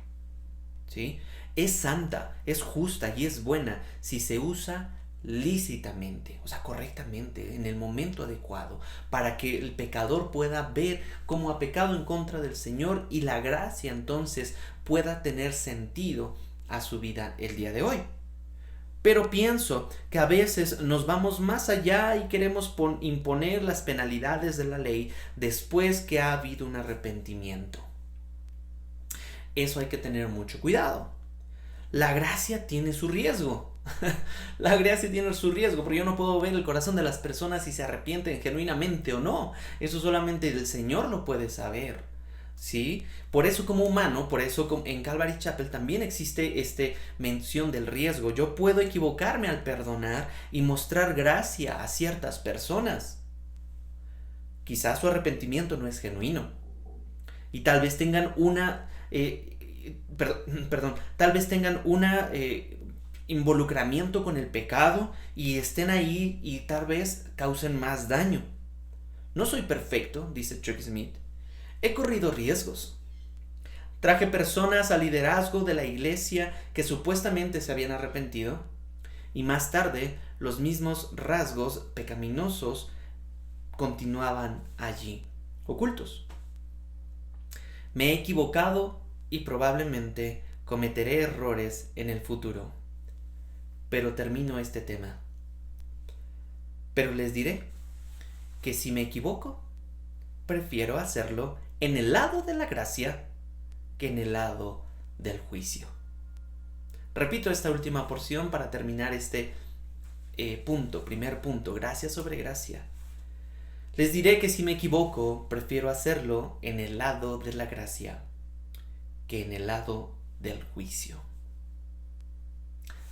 ¿Sí? Es santa, es justa y es buena si se usa lícitamente, o sea, correctamente, en el momento adecuado, para que el pecador pueda ver cómo ha pecado en contra del Señor y la gracia entonces pueda tener sentido a su vida el día de hoy. Pero pienso que a veces nos vamos más allá y queremos imponer las penalidades de la ley después que ha habido un arrepentimiento. Eso hay que tener mucho cuidado. La gracia tiene su riesgo. La gracia tiene su riesgo, porque yo no puedo ver el corazón de las personas si se arrepienten genuinamente o no. Eso solamente el Señor lo puede saber, ¿sí? Por eso como humano, por eso en Calvary Chapel también existe mención del riesgo. Yo puedo equivocarme al perdonar y mostrar gracia a ciertas personas. Quizás su arrepentimiento no es genuino y tal vez tengan tal vez tengan involucramiento con el pecado y estén ahí y tal vez causen más daño. No soy perfecto, dice Chuck Smith. He corrido riesgos. Traje personas al liderazgo de la iglesia que supuestamente se habían arrepentido y más tarde los mismos rasgos pecaminosos continuaban allí, ocultos. Me he equivocado y probablemente cometeré errores en el futuro. Pero termino este tema. Pero les diré que si me equivoco, prefiero hacerlo en el lado de la gracia que en el lado del juicio. Repito esta última porción para terminar este primer punto, gracia sobre gracia. Les diré que si me equivoco, prefiero hacerlo en el lado de la gracia que en el lado del juicio.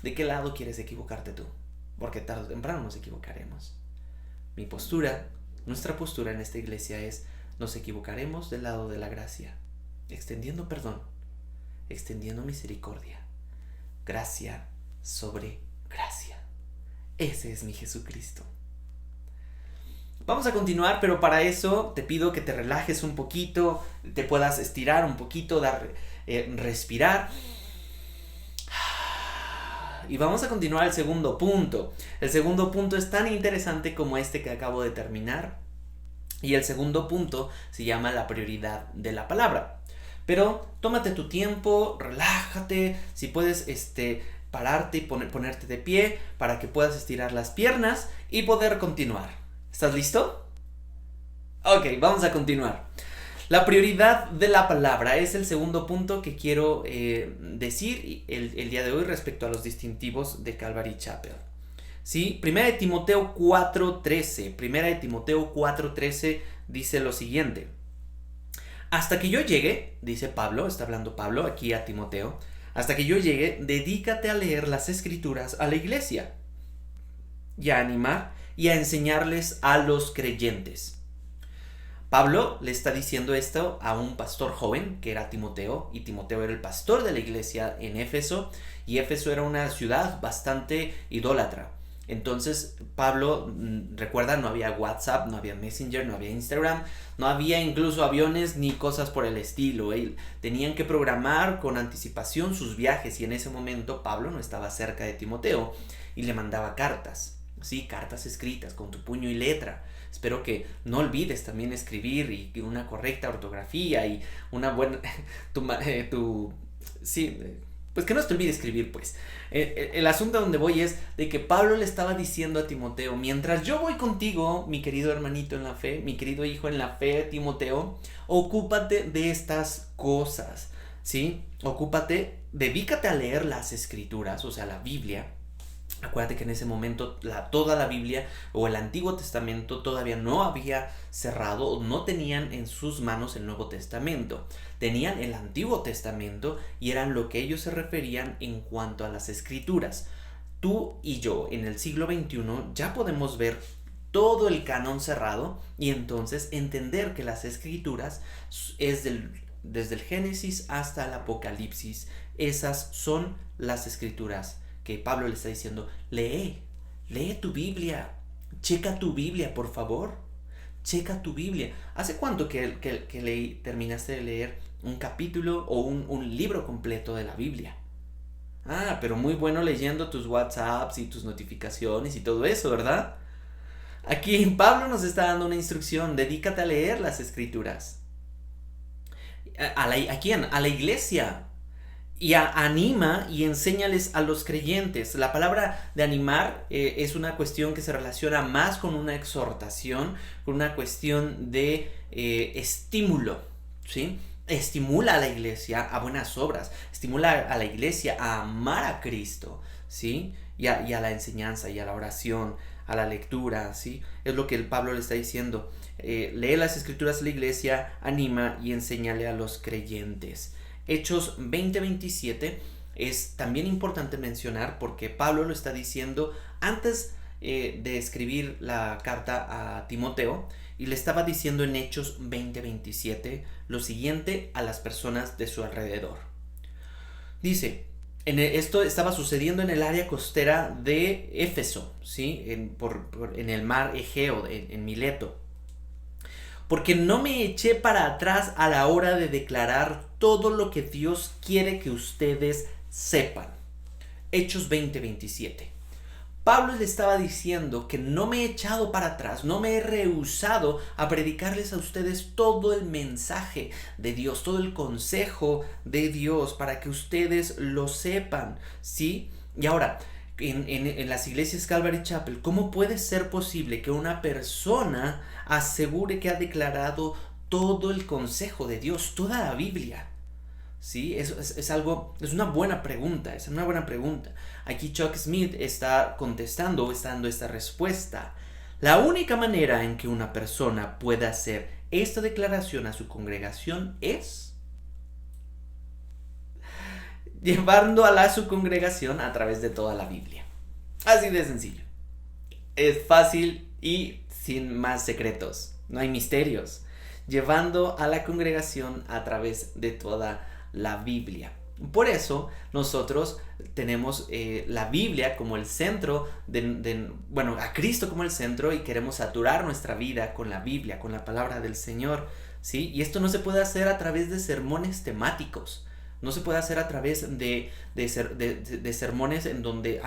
¿De qué lado quieres equivocarte tú? Porque tarde o temprano nos equivocaremos. Nuestra postura en esta iglesia es: nos equivocaremos del lado de la gracia, extendiendo perdón, extendiendo misericordia, gracia sobre gracia. Ese es mi Jesucristo. Vamos a continuar, pero para eso te pido que te relajes un poquito, te puedas estirar un poquito, respirar. Y vamos a continuar el segundo punto. El segundo punto es tan interesante como este que acabo de terminar. Y el segundo punto se llama la prioridad de la palabra. Pero tómate tu tiempo, relájate. Si puedes pararte y ponerte de pie para que puedas estirar las piernas y poder continuar. ¿Estás listo? Ok, vamos a continuar. La prioridad de la palabra es el segundo punto que quiero decir el día de hoy respecto a los distintivos de Calvary Chapel. ¿Sí? 1 Timoteo 4:13 dice lo siguiente. Hasta que yo llegue, dice Pablo, está hablando Pablo aquí a Timoteo, hasta que yo llegue, dedícate a leer las escrituras a la iglesia y a animar y a enseñarles a los creyentes. Pablo le está diciendo esto a un pastor joven que era Timoteo, y Timoteo era el pastor de la iglesia en Éfeso, y Éfeso era una ciudad bastante idólatra. Entonces Pablo, recuerda, no había WhatsApp, no había Messenger, no había Instagram, no había incluso aviones ni cosas por el estilo. Tenían que programar con anticipación sus viajes, y en ese momento Pablo no estaba cerca de Timoteo y le mandaba cartas, ¿sí? Cartas escritas con tu puño y letra. Espero que no olvides también escribir y una correcta ortografía y una buena pues que no se te olvide escribir, pues. El asunto a donde voy es de que Pablo le estaba diciendo a Timoteo: mientras yo voy contigo, mi querido hermanito en la fe, mi querido hijo en la fe, Timoteo, ocúpate de estas cosas, ¿sí? Dedícate a leer las escrituras, o sea, la Biblia. Acuérdate que en ese momento toda la Biblia o el Antiguo Testamento todavía no había cerrado, o no tenían en sus manos el Nuevo Testamento. Tenían el Antiguo Testamento y eran lo que ellos se referían en cuanto a las escrituras. Tú y yo en el siglo XXI ya podemos ver todo el canon cerrado y entonces entender que las escrituras es desde el Génesis hasta el Apocalipsis. Esas son las escrituras que Pablo le está diciendo: lee tu Biblia, checa tu Biblia, por favor, checa tu Biblia. ¿Hace cuánto que terminaste de leer un capítulo o un libro completo de la Biblia? Pero muy bueno leyendo tus WhatsApps y tus notificaciones y todo eso, ¿verdad? Aquí Pablo nos está dando una instrucción: dedícate a leer las escrituras. ¿A la iglesia? anima y enséñales a los creyentes. La palabra de animar es una cuestión que se relaciona más con una exhortación, con una cuestión de estímulo, ¿sí? Estimula a la iglesia a buenas obras, estimula a la iglesia a amar a Cristo, ¿sí? Y a la enseñanza y a la oración, a la lectura, ¿sí? Es lo que el Pablo le está diciendo. Lee las escrituras a la iglesia, anima y enséñale a los creyentes. Hechos 20:27 es también importante mencionar porque Pablo lo está diciendo antes de escribir la carta a Timoteo, y le estaba diciendo en Hechos 20:27 lo siguiente a las personas de su alrededor. Dice, esto estaba sucediendo en el área costera de Éfeso, ¿sí? en el mar Egeo, en Mileto. Porque no me eché para atrás a la hora de declarar todo lo que Dios quiere que ustedes sepan. Hechos 20:27. Pablo le estaba diciendo que no me he echado para atrás, no me he rehusado a predicarles a ustedes todo el mensaje de Dios, todo el consejo de Dios para que ustedes lo sepan, ¿sí? Y ahora, en las iglesias Calvary Chapel, ¿cómo puede ser posible que una persona asegure que ha declarado todo el consejo de Dios, toda la Biblia? ¿Sí? Es una buena pregunta, es una buena pregunta. Aquí Chuck Smith está contestando, está dando esta respuesta. La única manera en que una persona pueda hacer esta declaración a su congregación es llevando a su congregación a través de toda la Biblia. Así de sencillo. Es fácil y sin más secretos. No hay misterios. Llevando a la congregación a través de toda la Biblia. Por eso nosotros tenemos la Biblia como el centro, a Cristo como el centro, y queremos saturar nuestra vida con la Biblia, con la palabra del Señor, ¿sí? Y esto no se puede hacer a través de sermones temáticos, no se puede hacer a través de sermones en donde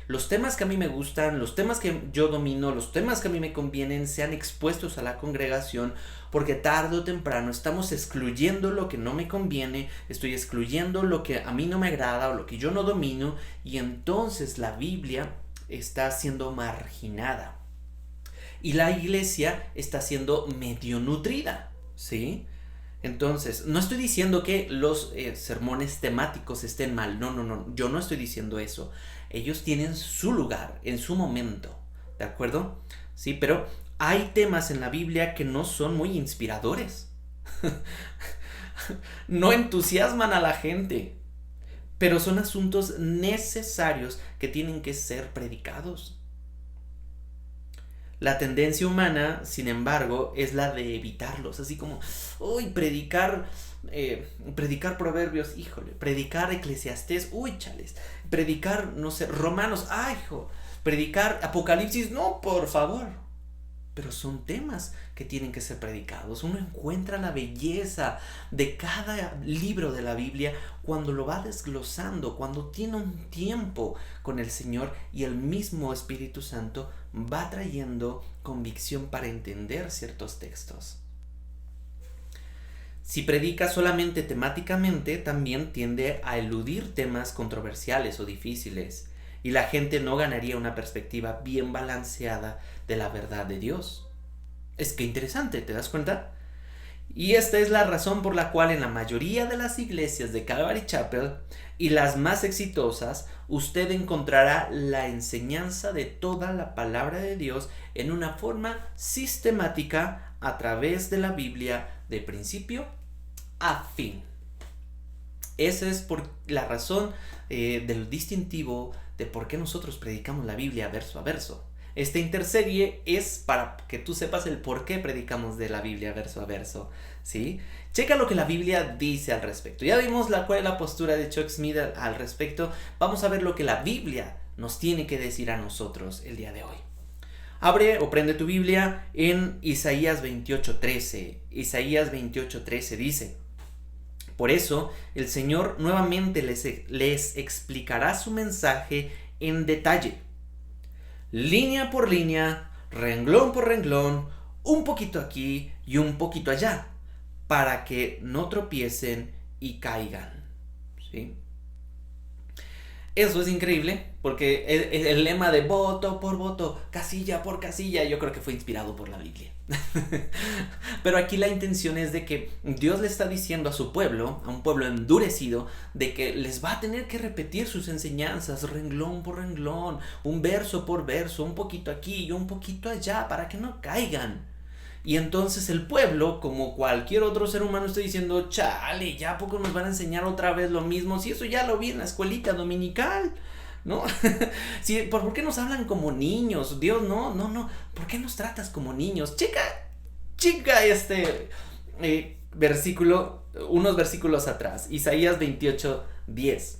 los temas que a mí me gustan, los temas que yo domino, los temas que a mí me convienen sean expuestos a la congregación, porque tarde o temprano estamos excluyendo lo que no me conviene, estoy excluyendo lo que a mí no me agrada o lo que yo no domino, y entonces la Biblia está siendo marginada y la iglesia está siendo medio nutrida, ¿sí? Entonces, no estoy diciendo que los sermones temáticos estén mal, no, yo no estoy diciendo eso. Ellos tienen su lugar en su momento, ¿de acuerdo? Sí, pero hay temas en la Biblia que no son muy inspiradores. No entusiasman a la gente, pero son asuntos necesarios que tienen que ser predicados. La tendencia humana, sin embargo, es la de evitarlos, así como, uy, predicar Proverbios, híjole, predicar Eclesiastés, uy, chales, predicar, no sé, Romanos, ay, hijo, predicar Apocalipsis, no, por favor. Pero son temas que tienen que ser predicados. Uno encuentra la belleza de cada libro de la Biblia cuando lo va desglosando, cuando tiene un tiempo con el Señor y el mismo Espíritu Santo va trayendo convicción para entender ciertos textos. Si predica solamente temáticamente, también tiende a eludir temas controversiales o difíciles, y la gente no ganaría una perspectiva bien balanceada de la verdad de Dios. Es que interesante, ¿te das cuenta? Y esta es la razón por la cual en la mayoría de las iglesias de Calvary Chapel y las más exitosas, usted encontrará la enseñanza de toda la palabra de Dios en una forma sistemática a través de la Biblia de principio a fin. Esa es por la razón del distintivo de por qué nosotros predicamos la Biblia verso a verso. Esta interserie es para que tú sepas el por qué predicamos de la Biblia verso a verso, ¿sí? Checa lo que la Biblia dice al respecto. Ya vimos cuál es la postura de Chuck Smith al respecto. Vamos a ver lo que la Biblia nos tiene que decir a nosotros el día de hoy. Abre o prende tu Biblia en Isaías 28:13. Isaías 28:13 dice: por eso el Señor nuevamente les explicará su mensaje en detalle, línea por línea, renglón por renglón, un poquito aquí y un poquito allá, para que no tropiecen y caigan. ¿sí? Eso es increíble, porque el lema de voto por voto, casilla por casilla, yo creo que fue inspirado por la Biblia. Pero aquí la intención es de que Dios le está diciendo a su pueblo, a un pueblo endurecido, de que les va a tener que repetir sus enseñanzas renglón por renglón, un verso por verso, un poquito aquí y un poquito allá, para que no caigan. Y entonces el pueblo, como cualquier otro ser humano, está diciendo, chale, ¿ya a poco nos van a enseñar otra vez lo mismo? Si eso ya lo vi en la escuelita dominical, ¿no? Sí, ¿por qué nos hablan como niños? Dios, no, ¿por qué nos tratas como niños? Chica, versículo, unos versículos atrás, Isaías 28:10.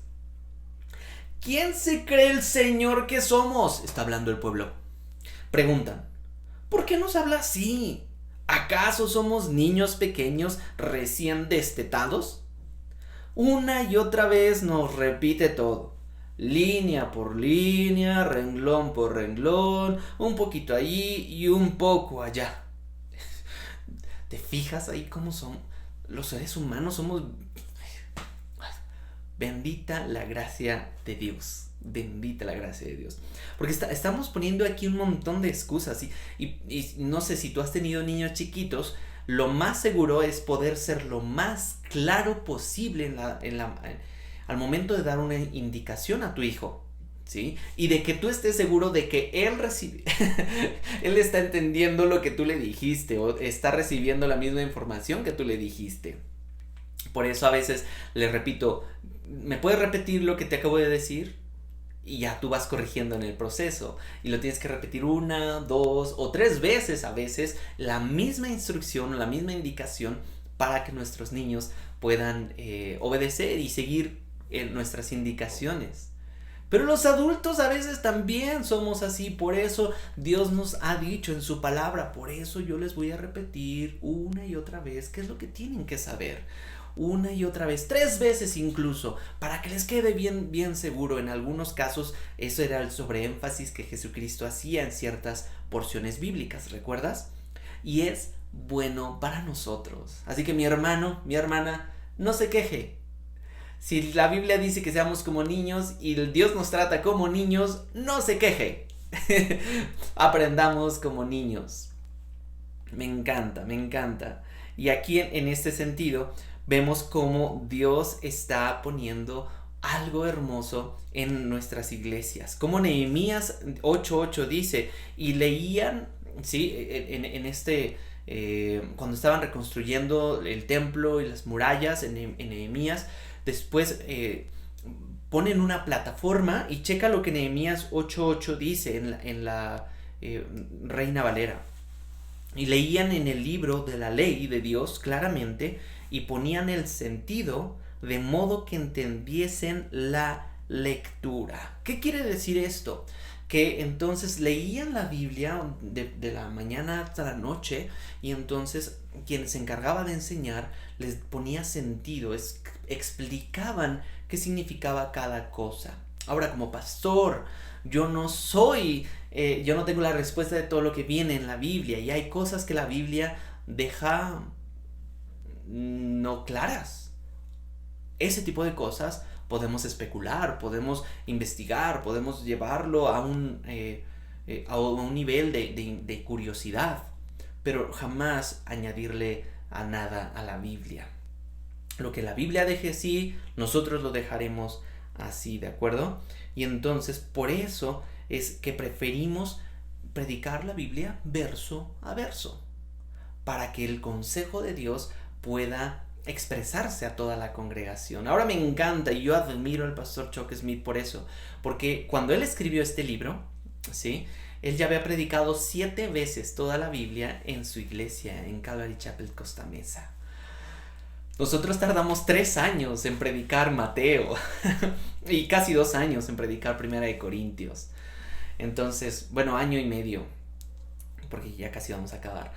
¿Quién se cree el Señor que somos? Está hablando el pueblo. Preguntan, ¿por qué nos habla así? ¿Acaso somos niños pequeños recién destetados? Una y otra vez nos repite todo, línea por línea, renglón por renglón, un poquito allí y un poco allá. ¿Te fijas ahí cómo son los seres humanos? Somos... Bendita la gracia de Dios. Bendita la gracia de Dios. Porque estamos poniendo aquí un montón de excusas. Y no sé, si tú has tenido niños chiquitos, lo más seguro es poder ser lo más claro posible al momento de dar una indicación a tu hijo, ¿sí? Y de que tú estés seguro de que él él está entendiendo lo que tú le dijiste, o está recibiendo la misma información que tú le dijiste. Por eso a veces le repito, ¿me puedes repetir lo que te acabo de decir? Y ya tú vas corrigiendo en el proceso. Y lo tienes que repetir 1, 2 o 3 veces a veces la misma instrucción o la misma indicación para que nuestros niños puedan obedecer y seguir nuestras indicaciones. Pero los adultos a veces también somos así. Por eso Dios nos ha dicho en su palabra. Por eso yo les voy a repetir una y otra vez qué es lo que tienen que saber. Una y otra vez, 3 veces incluso, para que les quede bien seguro. En algunos casos eso era el sobreénfasis que Jesucristo hacía en ciertas porciones bíblicas, ¿recuerdas? Y es bueno para nosotros. Así que mi hermano, mi hermana, no se queje. Si la Biblia dice que seamos como niños y Dios nos trata como niños, no se queje. Aprendamos como niños. Me encanta. Y aquí en este sentido vemos cómo Dios está poniendo algo hermoso en nuestras iglesias. Como Nehemías 8:8 dice, y leían, ¿sí? Cuando estaban reconstruyendo el templo y las murallas en Nehemías, después ponen una plataforma y checa lo que Nehemías 8:8 dice en la Reina Valera. Y leían en el libro de la ley de Dios claramente y ponían el sentido de modo que entendiesen la lectura. ¿Qué quiere decir esto? Que entonces leían la Biblia de la mañana hasta la noche y entonces quien se encargaba de enseñar les ponía sentido, explicaban qué significaba cada cosa. Ahora, como pastor, yo no tengo la respuesta de todo lo que viene en la Biblia y hay cosas que la Biblia deja no claras. Ese tipo de cosas podemos especular, podemos investigar, podemos llevarlo a un nivel de curiosidad, pero jamás añadirle a nada a la Biblia. Lo que la Biblia deje así, nosotros lo dejaremos así, ¿de acuerdo? Y entonces por eso es que preferimos predicar la Biblia verso a verso, para que el consejo de Dios pueda expresarse a toda la congregación. Ahora me encanta y yo admiro al pastor Chuck Smith por eso, porque cuando él escribió este libro, ¿sí? Él ya había predicado 7 veces toda la Biblia en su iglesia en Calvary Chapel, Costa Mesa. Nosotros tardamos 3 años en predicar Mateo y casi 2 años en predicar Primera de Corintios. Entonces, bueno, 1 año y medio, porque ya casi vamos a acabar.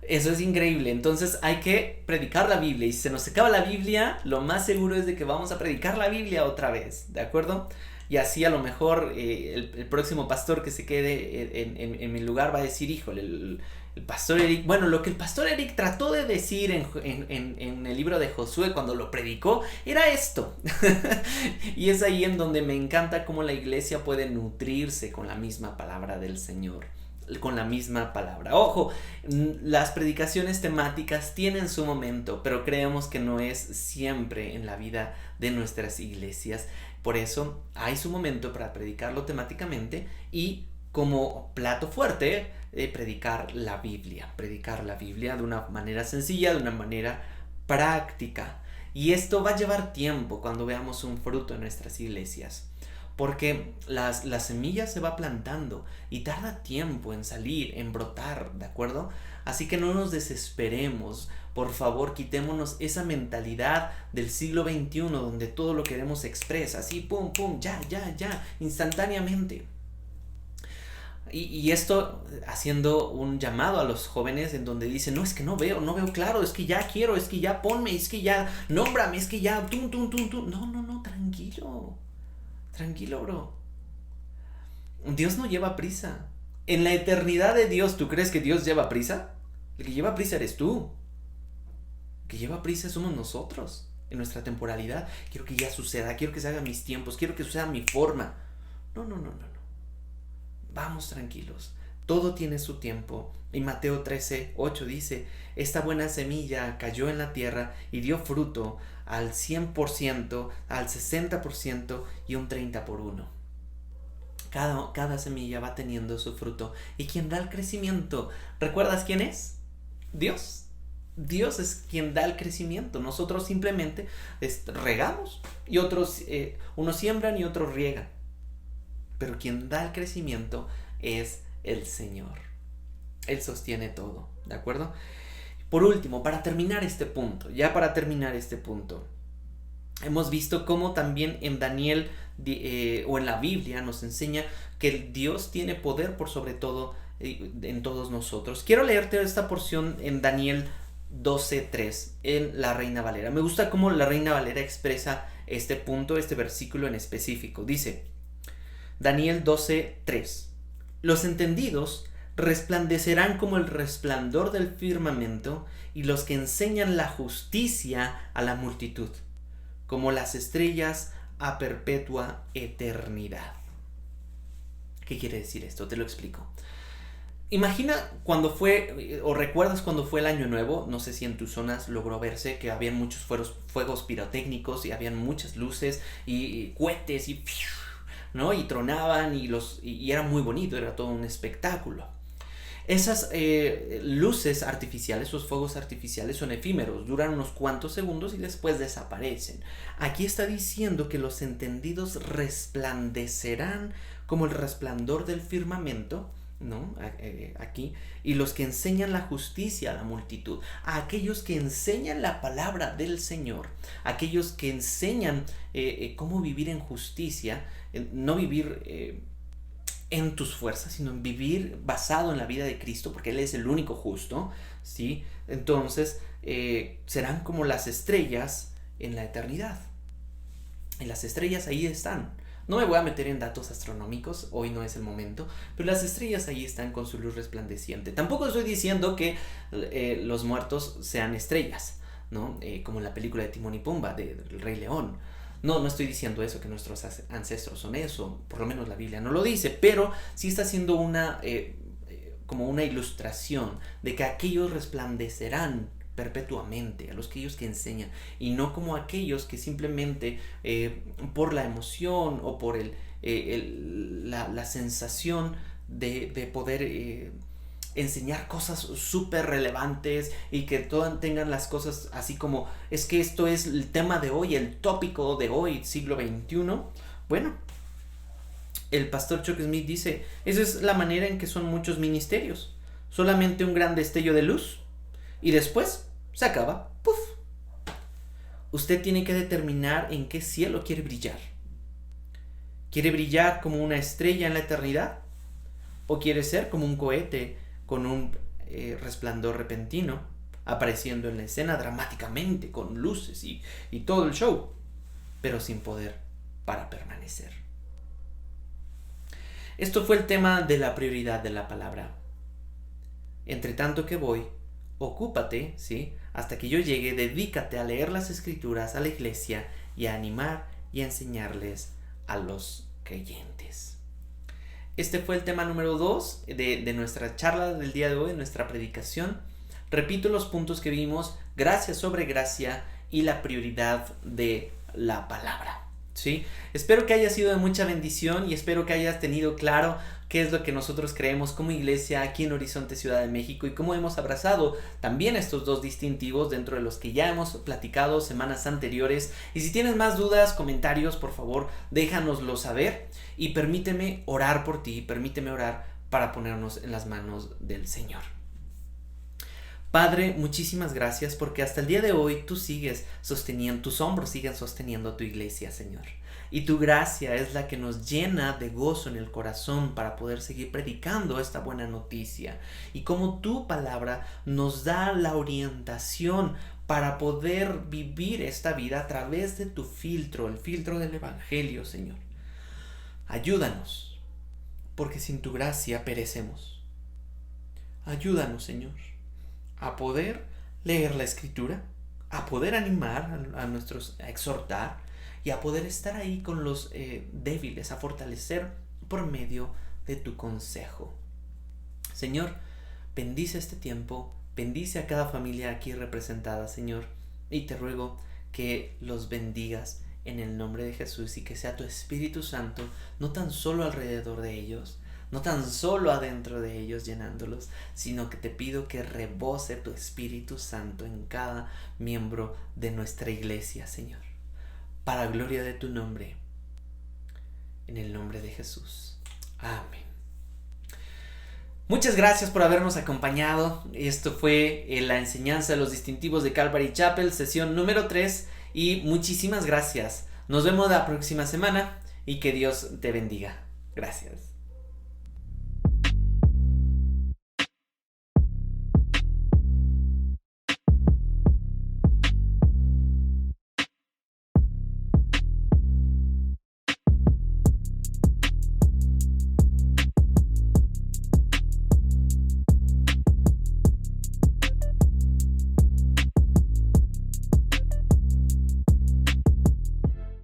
Eso es increíble. Entonces hay que predicar la Biblia. Y si se nos acaba la Biblia, lo más seguro es de que vamos a predicar la Biblia otra vez, ¿de acuerdo? Y así a lo mejor el próximo pastor que se quede en mi lugar va a decir, híjole, el pastor Eric, bueno, lo que el pastor Eric trató de decir en el libro de Josué cuando lo predicó era esto. Y es ahí en donde me encanta cómo la iglesia puede nutrirse con la misma palabra del Señor, con la misma palabra. Ojo, las predicaciones temáticas tienen su momento, pero creemos que no es siempre en la vida de nuestras iglesias. Por eso hay su momento para predicarlo temáticamente y como plato fuerte predicar la Biblia de una manera sencilla, de una manera práctica. Y esto va a llevar tiempo cuando veamos un fruto en nuestras iglesias, porque la semilla se va plantando y tarda tiempo en salir, en brotar, ¿de acuerdo? Así que no nos desesperemos, por favor, quitémonos esa mentalidad del siglo XXI donde todo lo queremos expresa, así, pum, pum, ya, instantáneamente. Y esto haciendo un llamado a los jóvenes en donde dicen, no, es que no veo claro, es que ya quiero, es que ya ponme, es que ya nómbrame, es que ya tum. No, tranquilo, bro. Dios no lleva prisa. En la eternidad de Dios, ¿tú crees que Dios lleva prisa? El que lleva prisa eres tú. El que lleva prisa somos nosotros en nuestra temporalidad. Quiero que ya suceda, quiero que se hagan mis tiempos, quiero que suceda a mi forma. No. Vamos tranquilos, todo tiene su tiempo. Y Mateo 13:8 dice, esta buena semilla cayó en la tierra y dio fruto al 100%, al 60% y un 30 por 1. Cada semilla va teniendo su fruto. ¿Y quien da el crecimiento? ¿Recuerdas quién es? Dios. Dios es quien da el crecimiento. Nosotros simplemente regamos y unos siembran y otros riegan. Pero quien da el crecimiento es el Señor. Él sostiene todo, ¿de acuerdo? Por último, para terminar este punto, hemos visto cómo también en Daniel o en la Biblia nos enseña que Dios tiene poder por sobre todo en todos nosotros. Quiero leerte esta porción en Daniel 12:3 en la Reina Valera. Me gusta cómo la Reina Valera expresa este punto, este versículo en específico. Dice Daniel 12:3: los entendidos resplandecerán como el resplandor del firmamento, y los que enseñan la justicia a la multitud, como las estrellas a perpetua eternidad. ¿Qué quiere decir esto? Te lo explico. Imagina cuando fue, o recuerdas cuando fue el Año Nuevo, no sé si en tus zonas logró verse que habían muchos fuegos pirotécnicos y habían muchas luces y cohetes y ¿no? Y tronaban y era muy bonito, era todo un espectáculo. Esas luces artificiales, esos fuegos artificiales son efímeros, duran unos cuantos segundos y después desaparecen. Aquí está diciendo que los entendidos resplandecerán como el resplandor del firmamento, ¿no? Aquí, y los que enseñan la justicia a la multitud, a aquellos que enseñan la palabra del Señor, aquellos que enseñan cómo vivir en justicia, no vivir en tus fuerzas, sino en vivir basado en la vida de Cristo, porque Él es el único justo, ¿sí? Entonces serán como las estrellas en la eternidad. Y las estrellas ahí están. No me voy a meter en datos astronómicos, hoy no es el momento, pero las estrellas ahí están con su luz resplandeciente. Tampoco estoy diciendo que los muertos sean estrellas, ¿no? Como en la película de Timón y Pumba, del Rey León. No estoy diciendo eso, que nuestros ancestros son eso, por lo menos la Biblia no lo dice, pero sí está haciendo como una ilustración de que aquellos resplandecerán perpetuamente, a aquellos que enseñan, y no como aquellos que simplemente por la emoción o por la sensación de poder enseñar cosas súper relevantes y que tengan las cosas así como, es que esto es el tema de hoy, el tópico de hoy, siglo XXI. Bueno, el pastor Chuck Smith dice, esa es la manera en que son muchos ministerios, solamente un gran destello de luz y después se acaba, ¡puf! Usted tiene que determinar en qué cielo quiere brillar. ¿Quiere brillar como una estrella en la eternidad? ¿O quiere ser como un cohete con un resplandor repentino, apareciendo en la escena dramáticamente, con luces y todo el show, pero sin poder para permanecer? Esto fue el tema de la prioridad de la palabra. entre tanto que voy, ocúpate, ¿sí? Hasta que yo llegue, dedícate a leer las escrituras a la iglesia y a animar y a enseñarles a los creyentes. Este fue el tema número 2 de nuestra charla del día de hoy, de nuestra predicación. Repito los puntos que vimos: gracia sobre gracia y la prioridad de la palabra, ¿sí? Espero que haya sido de mucha bendición y espero que hayas tenido claro qué es lo que nosotros creemos como iglesia aquí en Horizonte Ciudad de México y cómo hemos abrazado también estos dos distintivos dentro de los que ya hemos platicado semanas anteriores. Y si tienes más dudas, comentarios, por favor, déjanoslo saber y permíteme orar por ti, permíteme orar para ponernos en las manos del Señor. Padre, muchísimas gracias porque hasta el día de hoy tú sigues sosteniendo, tus hombros siguen sosteniendo a tu iglesia, Señor. Y tu gracia es la que nos llena de gozo en el corazón para poder seguir predicando esta buena noticia. Y como tu palabra nos da la orientación para poder vivir esta vida a través de tu filtro, el filtro del Evangelio, Señor. Ayúdanos, porque sin tu gracia perecemos. Ayúdanos, Señor, a poder leer la Escritura, a poder animar a exhortar y a poder estar ahí con los débiles, a fortalecer por medio de tu consejo. Señor, bendice este tiempo, bendice a cada familia aquí representada, Señor, y te ruego que los bendigas en el nombre de Jesús y que sea tu Espíritu Santo no tan solo alrededor de ellos, no tan solo adentro de ellos llenándolos, sino que te pido que rebose tu Espíritu Santo en cada miembro de nuestra iglesia, Señor, para gloria de tu nombre, en el nombre de Jesús. Amén. Muchas gracias por habernos acompañado. Esto fue la enseñanza de los distintivos de Calvary Chapel, sesión número 3, y muchísimas gracias. Nos vemos la próxima semana y que Dios te bendiga. Gracias.